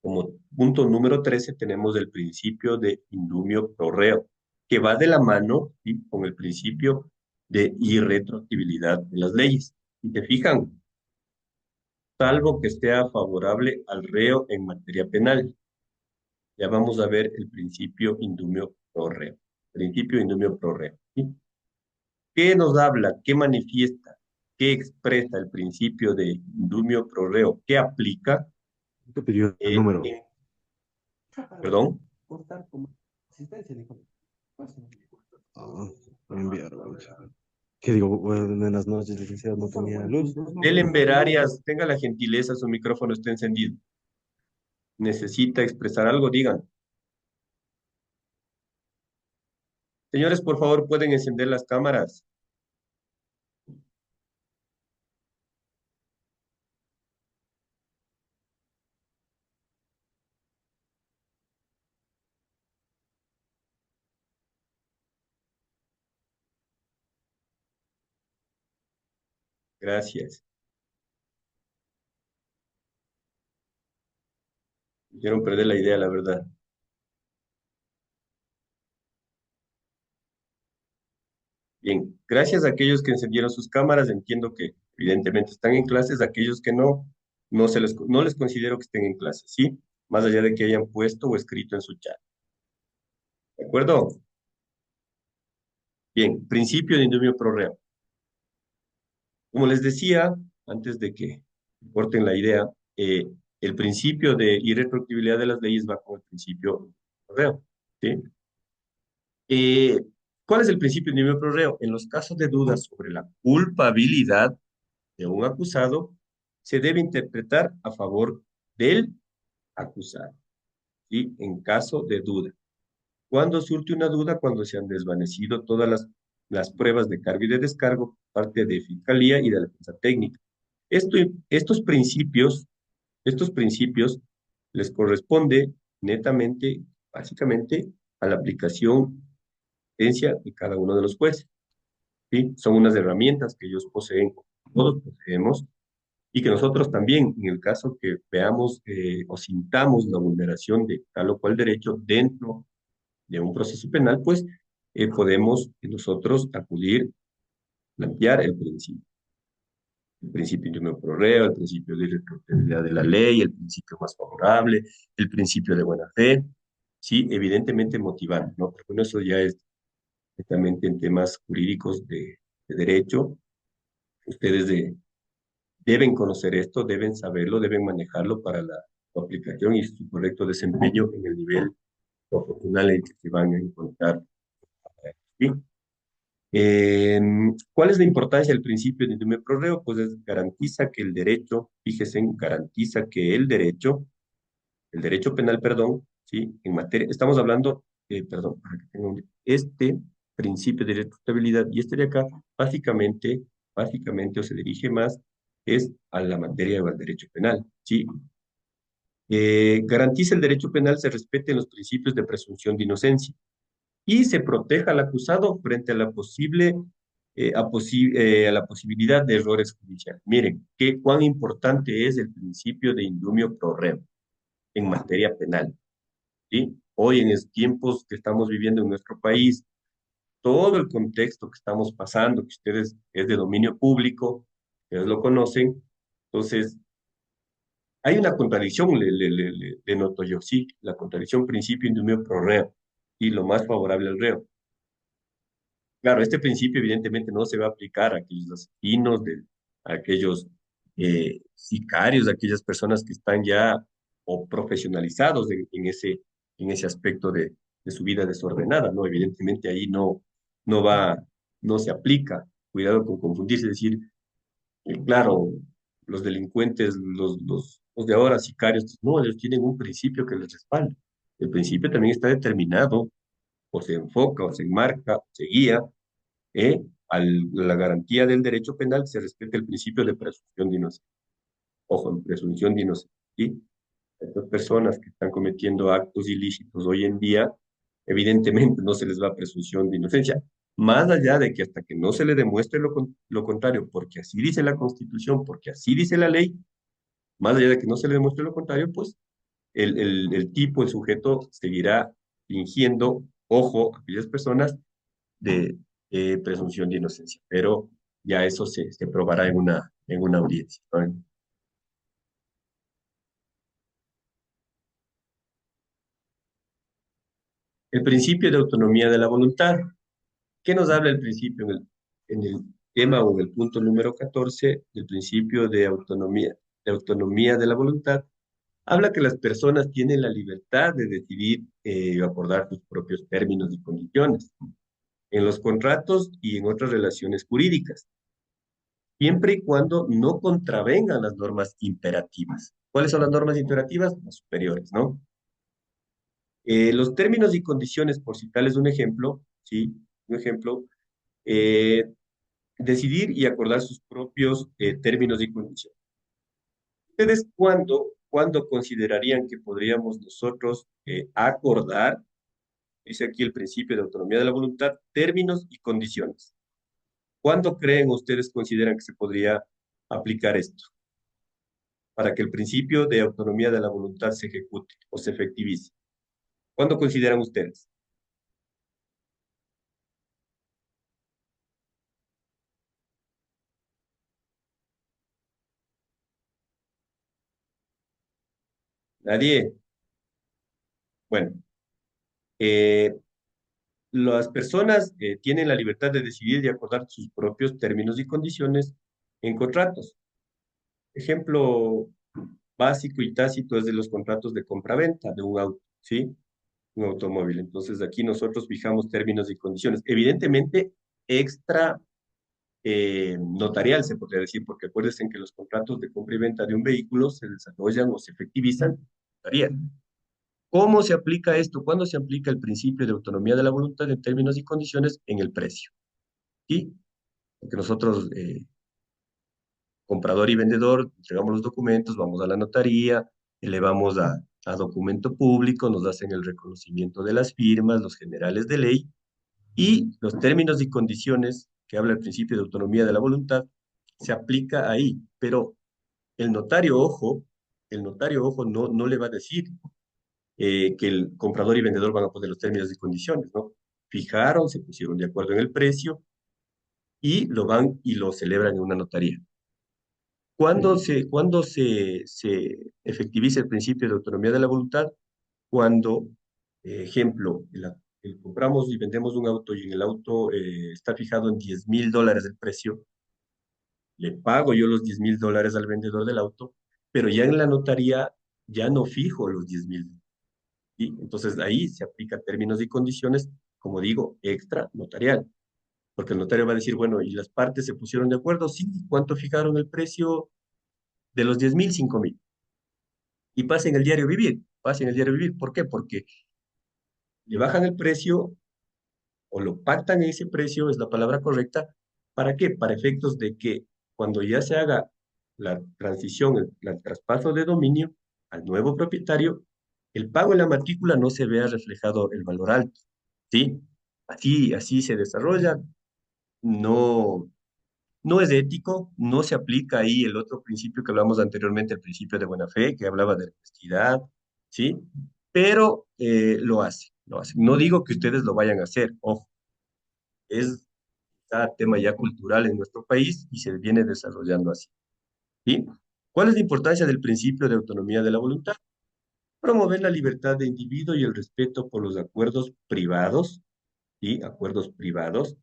Como punto número 13 tenemos el principio de indumio pro reo, que va de la mano, ¿sí?, con el principio de irretroactibilidad de las leyes. Si te fijan, salvo que sea favorable al reo en materia penal. Ya vamos a ver el principio indumio pro reo. Principio indumio pro reo, ¿sí? ¿Qué nos habla? ¿Qué manifiesta? ¿Qué expresa el principio de indumio pro reo? ¿Qué aplica? ¿Qué pidió el Eh, número? en- perdón. Cortar como asistencia, dijo. Ah, enviar, vamos a ver. ¿Qué digo? Buenas noches, licenciado. No tenía luz. Delen ver áreas, tenga la gentileza, su micrófono está encendido. Necesita expresar algo, digan. Señores, por favor, pueden encender las cámaras. Gracias. Quiero perder la idea, la verdad. Bien, gracias a aquellos que encendieron sus cámaras. Entiendo que evidentemente están en clases. Aquellos que no, no les considero que estén en clases, ¿sí? Más allá de que hayan puesto o escrito en su chat. ¿De acuerdo? Bien, principio de indubio pro reo. Como les decía, antes de que corten la idea, el principio de irretroactibilidad de las leyes va con el principio pro reo, ¿sí? Eh, ¿Cuál es el principio de indubio pro reo? En los casos de dudas sobre la culpabilidad de un acusado, se debe interpretar a favor del acusado, ¿sí? En caso de duda. ¿Cuándo surge una duda? Cuando se han desvanecido todas las pruebas de cargo y de descargo por parte de Fiscalía y de la defensa técnica. Esto, estos principios, estos principios les corresponde netamente, básicamente, a la aplicación de cada uno de los jueces, ¿sí? Son unas herramientas que ellos poseen, todos poseemos, y que nosotros también, en el caso que veamos o sintamos la vulneración de tal o cual derecho dentro de un proceso penal, pues podemos nosotros acudir, plantear el principio de no prorreo, el principio de irretroactibilidad de la ley, el principio más favorable, el principio de buena fe, sí, evidentemente motivando, ¿no? Pero bueno, eso ya es directamente en temas jurídicos de derecho. Ustedes deben conocer esto, deben saberlo, deben manejarlo para su aplicación y su correcto desempeño en el nivel profesional en el que se van a encontrar, ¿sí? ¿Cuál es la importancia del principio de indemne pro reo? Pues garantiza que el derecho, fíjese, garantiza que el derecho penal, perdón, ¿sí? En materia, estamos hablando, perdón, para que tenga este principio de irretroactibilidad y este de acá, básicamente, o se dirige más, es a la materia del derecho penal, ¿sí? Garantiza el derecho penal, se respeten los principios de presunción de inocencia y se proteja al acusado frente a a la posibilidad de errores judiciales. Miren, cuán importante es el principio de indumio pro reo en materia penal, ¿sí? Hoy en los tiempos que estamos viviendo en nuestro país, todo el contexto que estamos pasando, que ustedes es de dominio público, ustedes lo conocen, entonces Hay una contradicción, le noto yo, sí, la contradicción principio indumio pro reo, y lo más favorable al reo. Claro, este principio evidentemente no se va a aplicar a aquellos asesinos, a aquellos sicarios, a aquellas personas que están ya o profesionalizados en ese aspecto de su vida desordenada, ¿no? Evidentemente ahí no va, no se aplica. Cuidado con confundirse, es decir, claro, los delincuentes, los de ahora, sicarios, no, ellos tienen un principio que les respalda. El principio también está determinado, o se enfoca, o se enmarca, o se guía a la garantía del derecho penal, se respete el principio de presunción de inocencia. Ojo, en presunción de inocencia. ¿Sí? Estas personas que están cometiendo actos ilícitos hoy en día, evidentemente no se les va a presunción de inocencia, más allá de que hasta que no se le demuestre lo contrario, porque así dice la Constitución, porque así dice la ley, más allá de que no se le demuestre lo contrario, pues el tipo, el sujeto seguirá fingiendo, ojo, a aquellas personas de presunción de inocencia, pero ya eso se probará en una audiencia, ¿no? El principio de autonomía de la voluntad. ¿Qué nos habla el principio en el tema o en el punto número 14 del principio de autonomía de la voluntad? Habla que las personas tienen la libertad de decidir y acordar sus propios términos y condiciones en los contratos y en otras relaciones jurídicas, siempre y cuando no contravengan las normas imperativas. ¿Cuáles son las normas imperativas? Las superiores, ¿no? Los términos y condiciones, por citarles un ejemplo, ¿sí? Un ejemplo, eh, decidir y acordar sus propios términos y condiciones. ¿Ustedes cuándo considerarían que podríamos nosotros acordar, dice aquí el principio de autonomía de la voluntad, términos y condiciones? ¿Cuándo creen ustedes, consideran que se podría aplicar esto para que el principio de autonomía de la voluntad se ejecute o se efectivice? ¿Cuándo consideran ustedes? Nadie. Bueno, eh, las personas tienen la libertad de decidir y acordar sus propios términos y condiciones en contratos. Ejemplo básico y tácito es de los contratos de compraventa de un auto, ¿sí? Un automóvil. Entonces aquí nosotros fijamos términos y condiciones. Evidentemente, extra notarial se podría decir, porque acuérdense que los contratos de compra y venta de un vehículo se desarrollan o se efectivizan notarial. ¿Cómo se aplica esto? ¿Cuándo se aplica el principio de autonomía de la voluntad en términos y condiciones en el precio? ¿Sí? Porque nosotros, comprador y vendedor, entregamos los documentos, vamos a la notaría, elevamos a documento público, nos hacen el reconocimiento de las firmas, los generales de ley, y los términos y condiciones que habla el principio de autonomía de la voluntad se aplica ahí, pero el notario, ojo, no le va a decir que el comprador y vendedor van a poner los términos y condiciones, ¿no? Fijaron, se pusieron de acuerdo en el precio y lo van y lo celebran en una notaría. ¿Cuándo se efectiviza el principio de autonomía de la voluntad? Cuando, ejemplo, compramos y vendemos un auto y en el auto está fijado en $10,000 el precio, le pago yo los $10,000 al vendedor del auto, pero ya en la notaría ya no fijo los 10,000. ¿Sí? Entonces ahí se aplica términos y condiciones, como digo, extra notarial, porque el notario va a decir, bueno, ¿y las partes se pusieron de acuerdo? Sí, ¿cuánto fijaron el precio de los 10,000? 5,000. Y pasen el diario vivir, pasen el diario vivir. ¿Por qué? Porque le bajan el precio o lo pactan a ese precio, es la palabra correcta. ¿Para qué? Para efectos de que cuando ya se haga la transición, el traspaso de dominio al nuevo propietario, el pago en la matrícula no se vea reflejado el valor alto, ¿sí? Así se desarrolla, no, no es ético, no se aplica ahí el otro principio que hablamos anteriormente, el principio de buena fe, que hablaba de honestidad, ¿sí? Pero lo hace, lo hace. No digo que ustedes lo vayan a hacer, ojo, es tema ya cultural en nuestro país y se viene desarrollando así, ¿sí? ¿Cuál es la importancia del principio de autonomía de la voluntad? Promover la libertad de individuo y el respeto por los acuerdos privados, ¿sí? Acuerdos privados,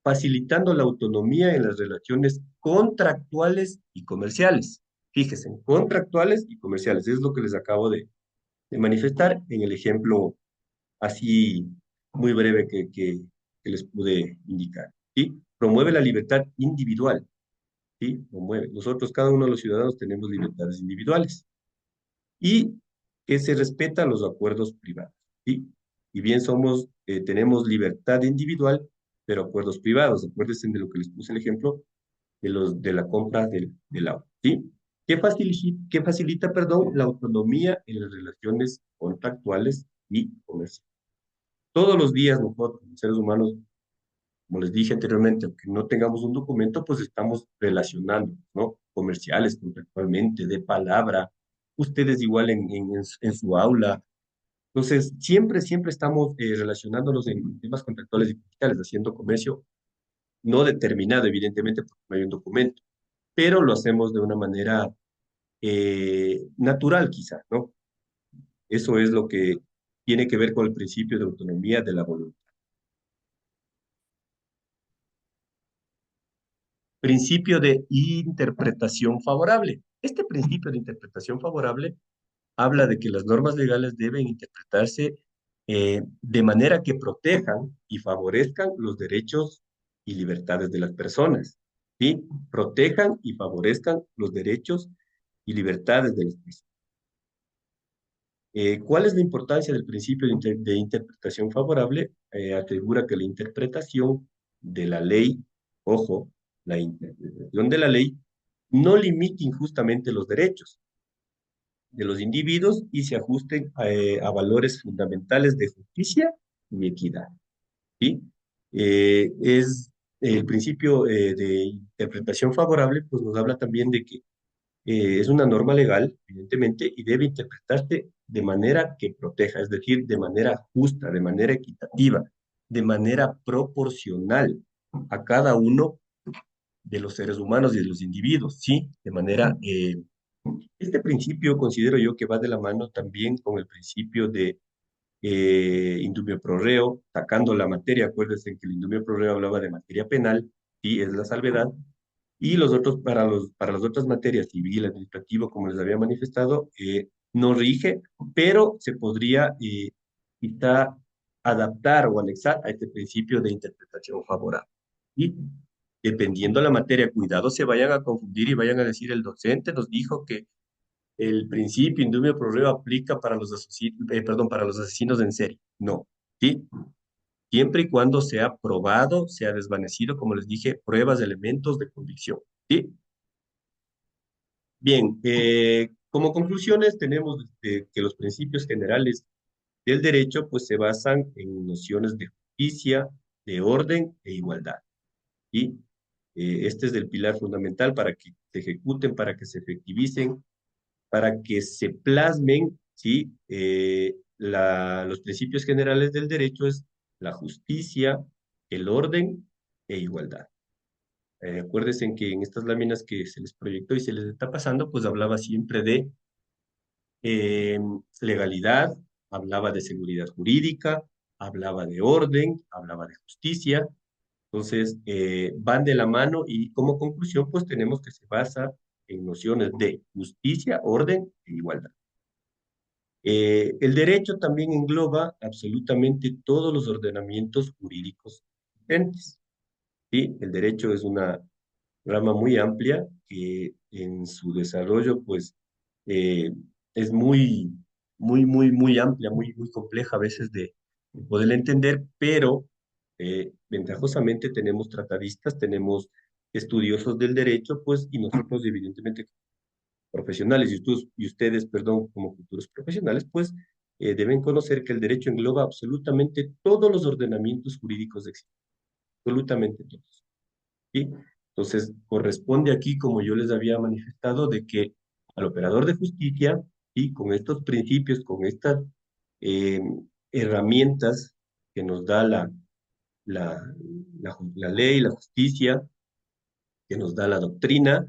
facilitando la autonomía en las relaciones contractuales y comerciales. Fíjense, contractuales y comerciales, es lo que les acabo de manifestar en el ejemplo así muy breve que les pude indicar, ¿sí? Promueve la libertad individual, ¿sí? Promueve. Nosotros, cada uno de los ciudadanos, tenemos libertades individuales y que se respetan los acuerdos privados, ¿sí? Y bien tenemos libertad individual, pero acuerdos privados. Acuérdense de lo que les puse el ejemplo de la compra del auto, ¿sí? Que facilita, perdón, la autonomía en las relaciones contractuales y comerciales. Todos los días nosotros, los seres humanos, como les dije anteriormente, aunque no tengamos un documento, pues estamos relacionando, ¿no? Comerciales, contractualmente, de palabra, ustedes igual en su aula. Entonces, siempre estamos relacionándonos en temas contractuales y comerciales, haciendo comercio no determinado, evidentemente, porque no hay un documento, pero lo hacemos de una manera natural, quizá, ¿no? Eso es lo que tiene que ver con el principio de autonomía de la voluntad. Principio de interpretación favorable. Este principio de interpretación favorable habla de que las normas legales deben interpretarse de manera que protejan y favorezcan los derechos y libertades de las personas, ¿sí? Protejan y favorezcan los derechos y libertades de las personas. ¿Cuál es la importancia del principio de interpretación favorable? Asegura que la interpretación de la ley, ojo, la interpretación de la ley no limite injustamente los derechos de los individuos y se ajusten a valores fundamentales de justicia y equidad, ¿sí? Es el principio de interpretación favorable, pues nos habla también de que es una norma legal, evidentemente, y debe interpretarse de manera que proteja, es decir, de manera justa, de manera equitativa, de manera proporcional a cada uno de los seres humanos y de los individuos, ¿sí? De manera, este principio considero yo que va de la mano también con el principio de indubio pro reo, sacando la materia, acuérdense que el indubio pro reo hablaba de materia penal, y es la salvedad, y los otros, para las otras materias, civil, administrativo, como les había manifestado, no rige, pero se podría quizá adaptar o anexar a este principio de interpretación favorable. Y dependiendo de la materia, cuidado, se vayan a confundir y vayan a decir, el docente nos dijo que el principio indubio pro reo aplica para para los asesinos en serie. No, ¿sí? Siempre y cuando sea probado, sea desvanecido, como les dije, pruebas, elementos de convicción, ¿sí? Bien, como conclusiones tenemos que los principios generales del derecho pues se basan en nociones de justicia, de orden e igualdad, ¿sí? Este es el pilar fundamental para que se ejecuten, para que se efectivicen, para que se plasmen, ¿sí? Los principios generales del derecho es la justicia, el orden e igualdad. Acuérdense en que en estas láminas que se les proyectó y se les está pasando, pues hablaba siempre de eh, legalidad, hablaba de seguridad jurídica, hablaba de orden, hablaba de justicia. Entonces, van de la mano y como conclusión, pues tenemos que se basa en nociones de justicia, orden e igualdad. El derecho también engloba absolutamente todos los ordenamientos jurídicos existentes, ¿sí? El derecho es una rama muy amplia que en su desarrollo, pues, eh, es muy amplia, muy compleja a veces de poder entender, pero ventajosamente tenemos tratadistas, tenemos estudiosos del derecho, pues, y nosotros evidentemente profesionales y ustedes, perdón, como futuros profesionales, pues, deben conocer que el derecho engloba absolutamente todos los ordenamientos jurídicos existentes, absolutamente todos. ¿Sí? Entonces, corresponde aquí, como yo les había manifestado, de que al operador de justicia, y con estos principios, con estas eh, herramientas que nos da la ley, la justicia, que nos da la doctrina,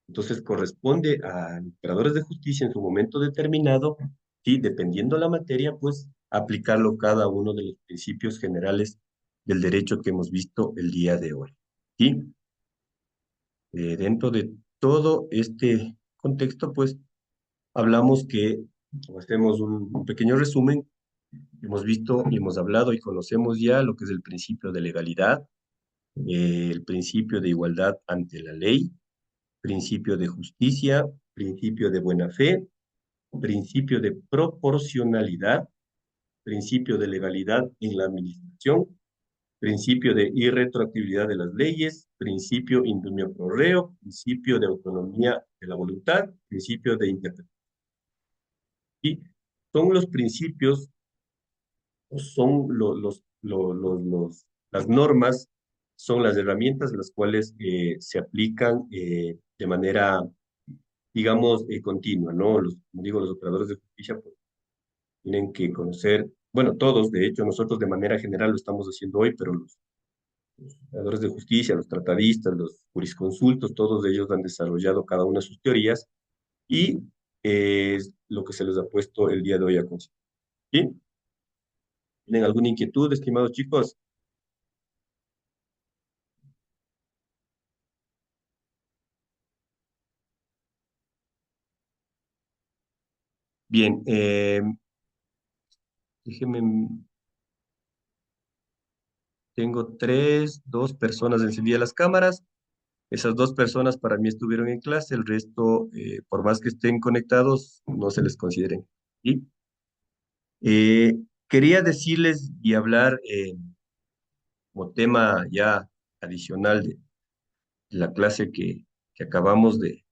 Entonces corresponde a operadores de justicia en su momento determinado, y dependiendo la materia, pues aplicarlo cada uno de los principios generales del derecho que hemos visto el día de hoy. ¿Sí? Dentro de todo este contexto, pues hablamos que, o hacemos un pequeño resumen, hemos visto y hemos hablado y conocemos ya lo que es el principio de legalidad, el principio de igualdad ante la ley, principio de justicia, principio de buena fe, principio de proporcionalidad, principio de legalidad en la administración, principio de irretroactividad de las leyes, principio indumio pro reo, principio de autonomía de la voluntad, principio de interpretación. Y son los principios, son las normas, son las herramientas las cuales se aplican de manera, digamos, continua, ¿no? Como digo, los operadores de justicia pues, tienen que conocer, bueno, todos, de hecho, nosotros de manera general lo estamos haciendo hoy, pero los operadores de justicia, los tratadistas, los jurisconsultos, todos ellos han desarrollado cada una de sus teorías y es lo que se les ha puesto el día de hoy a considerar. ¿Sí? ¿Tienen alguna inquietud, estimados chicos? Bien, déjenme, tengo dos personas encendidas las cámaras. Esas dos personas para mí estuvieron en clase, el resto, por más que estén conectados, no se les consideren. ¿Sí? Quería decirles y hablar como tema ya adicional de la clase que acabamos de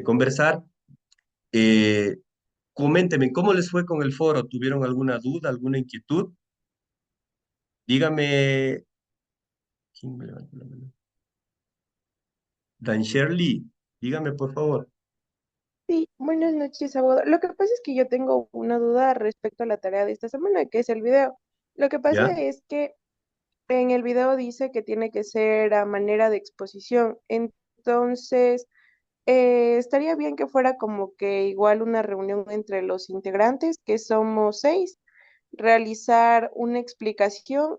conversar. Eh, Coméntenme, ¿cómo les fue con el foro? ¿Tuvieron alguna duda, alguna inquietud? Dígame, ¿quién me levantó la mano? Dan Shirley, dígame por favor. Sí, buenas noches, abogado. Lo que pasa es que yo tengo una duda respecto a la tarea de esta semana, que es el video. Lo que pasa ¿Ya? es que en el video dice que tiene que ser a manera de exposición. Entonces, estaría bien que fuera como que igual una reunión entre los integrantes, que somos 6, realizar una explicación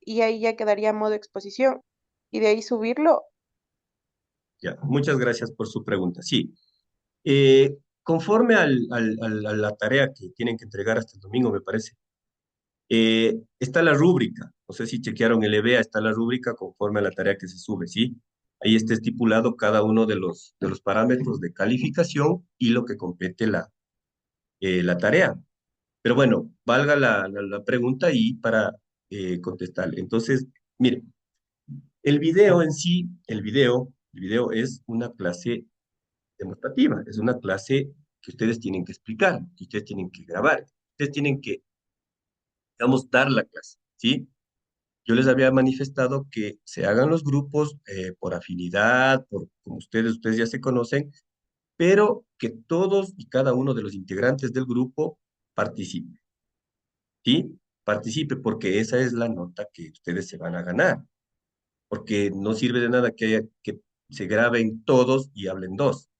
y ahí ya quedaría a modo exposición y de ahí subirlo. Ya, muchas gracias por su pregunta. Sí, conforme a la tarea que tienen que entregar hasta el domingo, me parece, está la rúbrica. No sé si chequearon el EVA, está la rúbrica conforme a la tarea que se sube, ¿sí? Ahí está estipulado cada uno de los parámetros de calificación y lo que compete la tarea. Pero bueno, valga la pregunta y para contestarle. Entonces, mire, el video en sí, el video es una clase demostrativa, es una clase que ustedes tienen que explicar, que ustedes tienen que grabar, ustedes tienen que, digamos, dar la clase, ¿sí? Yo les había manifestado que se hagan los grupos por afinidad, por como ustedes ya se conocen, pero que todos y cada uno de los integrantes del grupo participe, ¿sí? Participe porque esa es la nota que ustedes se van a ganar, porque no sirve de nada que se graben todos y hablen dos,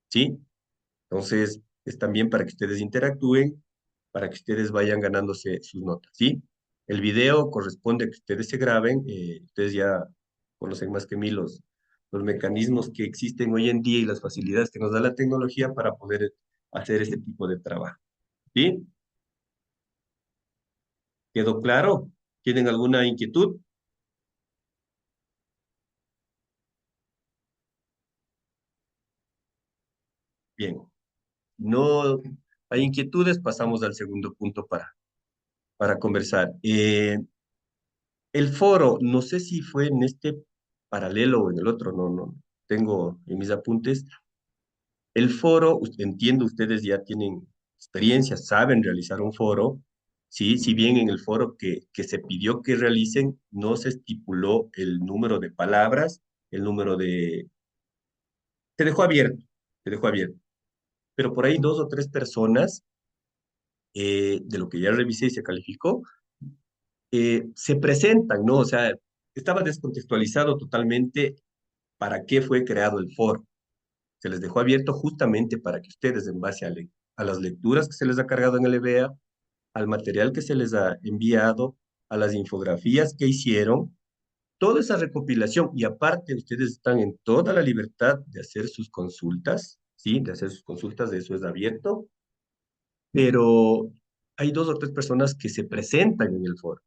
¿sí? Entonces, es también para que ustedes interactúen, para que ustedes vayan ganándose sus notas, ¿sí? El video corresponde a que ustedes se graben, ustedes ya conocen más que mí los mecanismos que existen hoy en día y las facilidades que nos da la tecnología para poder hacer este tipo de trabajo, ¿sí? ¿Quedó claro? ¿Tienen alguna inquietud? Bien, no hay inquietudes, pasamos al segundo punto para conversar. El foro, no sé si fue en este paralelo o en el otro, no tengo en mis apuntes. El foro, entiendo, ustedes ya tienen experiencia, saben realizar un foro, ¿sí? Si bien en el foro que se pidió que realicen, no se estipuló el número de palabras, el número de... Se dejó abierto, se dejó abierto. Pero por ahí dos o tres personas, de lo que ya revisé y se calificó, se presentan, ¿no? O sea, estaba descontextualizado totalmente para qué fue creado el foro. Se les dejó abierto justamente para que ustedes, en base a las lecturas que se les ha cargado en el EBEA, al material que se les ha enviado, a las infografías que hicieron, toda esa recopilación, y aparte ustedes están en toda la libertad de hacer sus consultas, ¿sí? De hacer sus consultas, de eso es abierto, pero hay dos o tres personas que se presentan en el foro,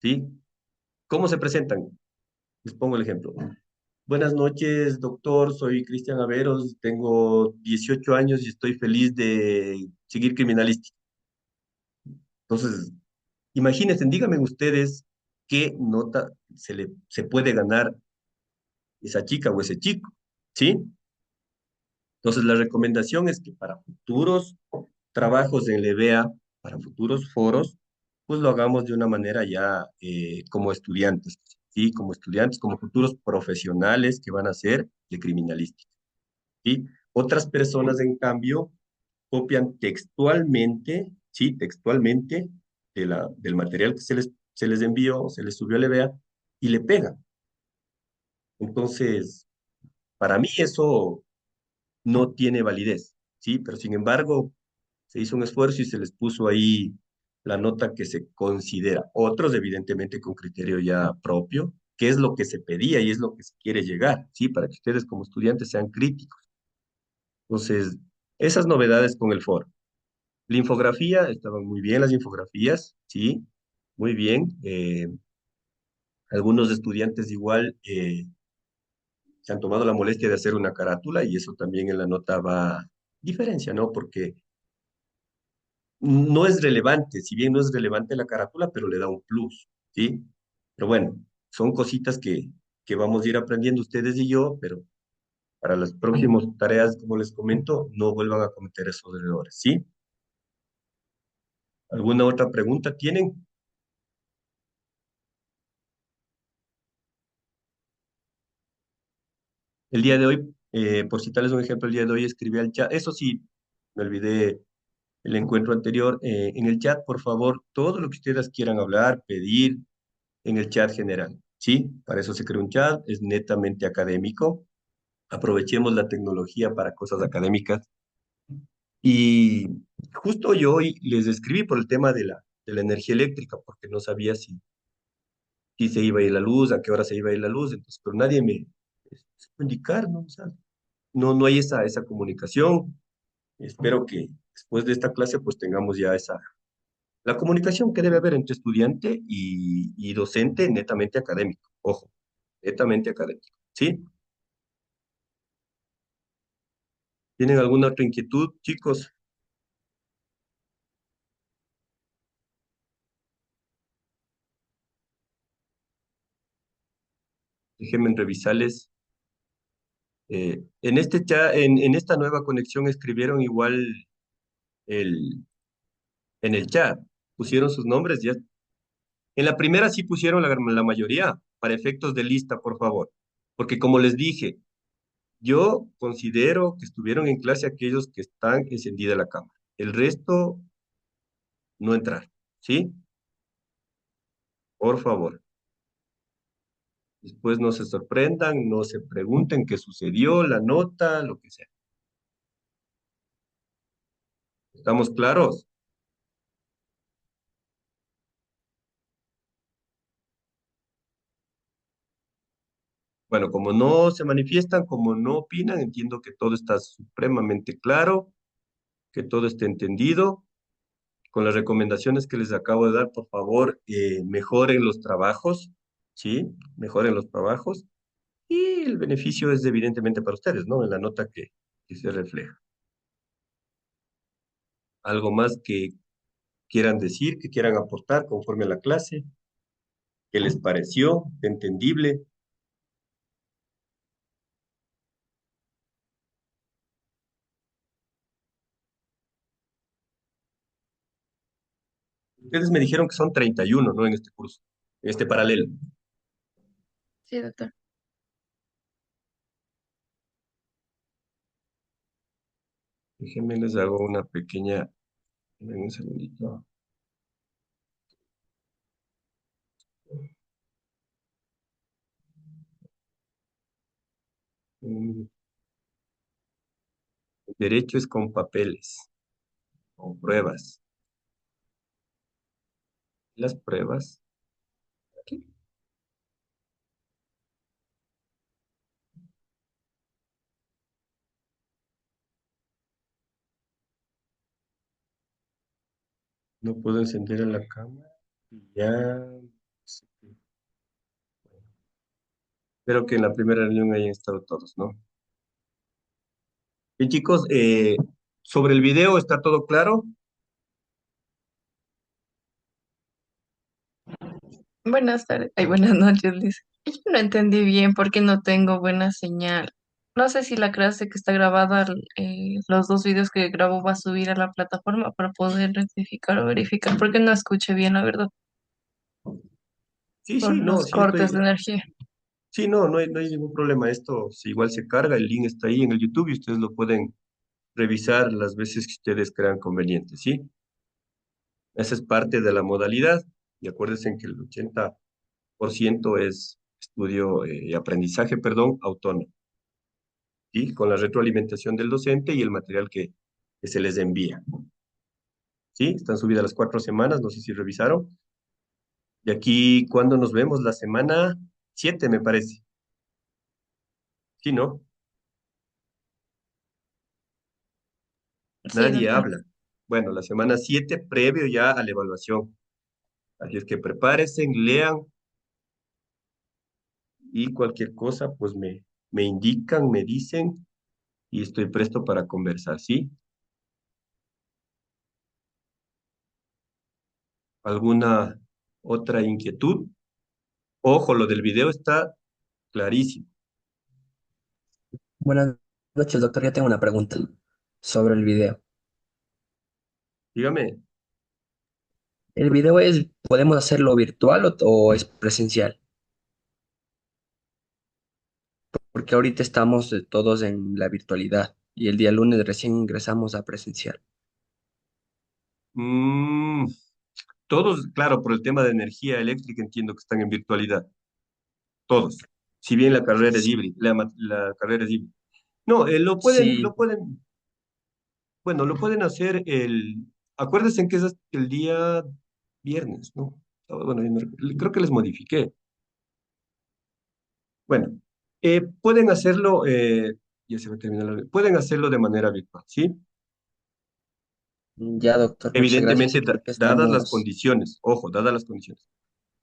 ¿sí? ¿Cómo se presentan? Les pongo el ejemplo. Buenas noches, doctor. Soy Cristian Averos, tengo 18 años y estoy feliz de seguir criminalística. Entonces, imagínense, díganme ustedes qué nota se puede ganar esa chica o ese chico, ¿sí? Entonces, la recomendación es que para futuros trabajos en LEVEA, para futuros foros, pues lo hagamos de una manera ya como estudiantes, ¿sí? Como estudiantes, como futuros profesionales que van a ser de criminalística, ¿sí? Otras personas, en cambio, copian textualmente, ¿sí? Textualmente del material que se les envió, se les subió a LEVEA y le pegan. Entonces, para mí eso no tiene validez, ¿sí? Pero sin embargo, se hizo un esfuerzo y se les puso ahí la nota que se considera. Otros, evidentemente, con criterio ya propio, que es lo que se pedía y es lo que se quiere llegar, ¿sí? Para que ustedes como estudiantes sean críticos. Entonces, esas novedades con el foro. La infografía, estaban muy bien las infografías, ¿sí? Muy bien. Algunos estudiantes igual se han tomado la molestia de hacer una carátula y eso también en la nota va diferencia, ¿no? Porque no es relevante, si bien no es relevante la carátula, pero le da un plus, ¿sí? Pero bueno, son cositas que vamos a ir aprendiendo ustedes y yo, pero para las próximas tareas, como les comento, no vuelvan a cometer esos errores, ¿sí? ¿Alguna otra pregunta tienen? El día de hoy, por citarles un ejemplo, el día de hoy escribí al chat, eso sí, me olvidé el encuentro anterior, en el chat, por favor, todo lo que ustedes quieran hablar, pedir, en el chat general, ¿sí? Para eso se creó un chat, es netamente académico. Aprovechemos la tecnología para cosas académicas. Y justo yo hoy les escribí por el tema de la energía eléctrica, porque no sabía si se iba a ir la luz, a qué hora se iba a ir la luz, entonces, pero nadie me supo indicar, ¿no? O sea, no hay esa comunicación. Espero que después de esta clase pues tengamos ya la comunicación que debe haber entre estudiante y docente netamente académico, ojo, netamente académico, ¿sí? ¿Tienen alguna otra inquietud, chicos? Déjenme revisarles. En este chat, en esta nueva conexión escribieron igual el, en el chat, pusieron sus nombres ya. En la primera sí pusieron la mayoría, para efectos de lista, por favor. Porque como les dije, yo considero que estuvieron en clase aquellos que están encendida la cámara. El resto, no entrar, ¿sí? Por favor. Después no se sorprendan, no se pregunten qué sucedió, la nota, lo que sea. ¿Estamos claros? Bueno, como no se manifiestan, como no opinan, entiendo que todo está supremamente claro, que todo esté entendido. Con las recomendaciones que les acabo de dar, por favor, mejoren los trabajos, ¿sí? Mejoren los trabajos. Y el beneficio es evidentemente para ustedes, ¿no? En la nota que se refleja. ¿Algo más que quieran decir, que quieran aportar conforme a la clase? ¿Qué les pareció? ¿Entendible? Ustedes me dijeron que son 31, ¿no? En este curso, en este paralelo. Sí, doctor. Déjenme les hago una pequeña, un segundito. Mm, Derecho es con papeles, con pruebas. Las pruebas. No puedo encender en la cámara. Ya. Espero que en la primera reunión hayan estado todos, ¿no? Bien, chicos, sobre el video, ¿está todo claro? Buenas tardes, ay, buenas noches, Liz. Yo no entendí bien por qué no tengo buena señal. No sé si la clase que está grabada, los dos videos que grabo va a subir a la plataforma para poder rectificar o verificar, porque no escuché bien, la verdad, Sí, por sí, no, los sí cortes de estoy. energía. Sí, no, no hay ningún problema. Esto igual se carga, el link está ahí en el YouTube y ustedes lo pueden revisar las veces que ustedes crean conveniente, ¿sí? Esa es parte de la modalidad y acuérdense que el 80% es estudio y aprendizaje, perdón, autónomo, ¿sí? Con la retroalimentación del docente y el material que se les envía, ¿sí? Están subidas las 4 semanas, no sé si revisaron. Y aquí, ¿cuándo nos vemos? La semana 7, me parece. ¿Sí, no? Sí, Nadie doctor. habla. Bueno, la semana 7 previo ya a la evaluación. Así es que prepárense, lean y cualquier cosa, pues me indican, me dicen y estoy presto para conversar, ¿sí? ¿Alguna otra inquietud? Ojo, lo del video está clarísimo. Buenas noches, doctor. Yo tengo una pregunta sobre el video. Dígame. ¿El video podemos hacerlo virtual o es presencial? Porque ahorita estamos todos en la virtualidad y el día lunes recién ingresamos a presencial. Mm, todos, claro, por el tema de energía eléctrica entiendo que están en virtualidad. Todos. Si bien la carrera es Sí, híbrida, la carrera es híbrida. No, sí, bueno, lo pueden hacer acuérdense que es hasta el día viernes, ¿no? Bueno, creo que les modifiqué. Bueno, pueden hacerlo, ya se va a terminar pueden hacerlo de manera virtual, ¿sí? ya, doctor, muchas gracias. Evidentemente, Sí, porque dadas las estamos, condiciones, ojo, dadas las condiciones,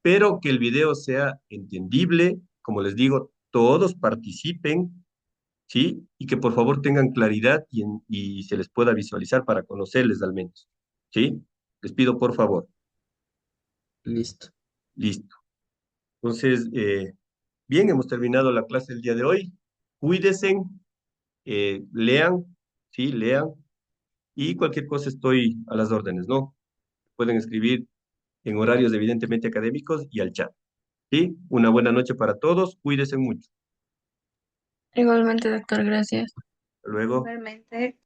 pero que el video sea entendible, como les digo, todos participen, ¿sí? Y que por favor tengan claridad y se les pueda visualizar para conocerles al menos, ¿sí? Les pido por favor, listo. listo. Entonces, bien, hemos terminado la clase del día de hoy. Cuídense, lean, ¿sí? Lean y cualquier cosa estoy a las órdenes, ¿no? Pueden escribir en horarios evidentemente académicos y al chat, ¿sí? Una buena noche para todos, cuídense mucho. Igualmente, doctor, gracias. Hasta luego. Igualmente.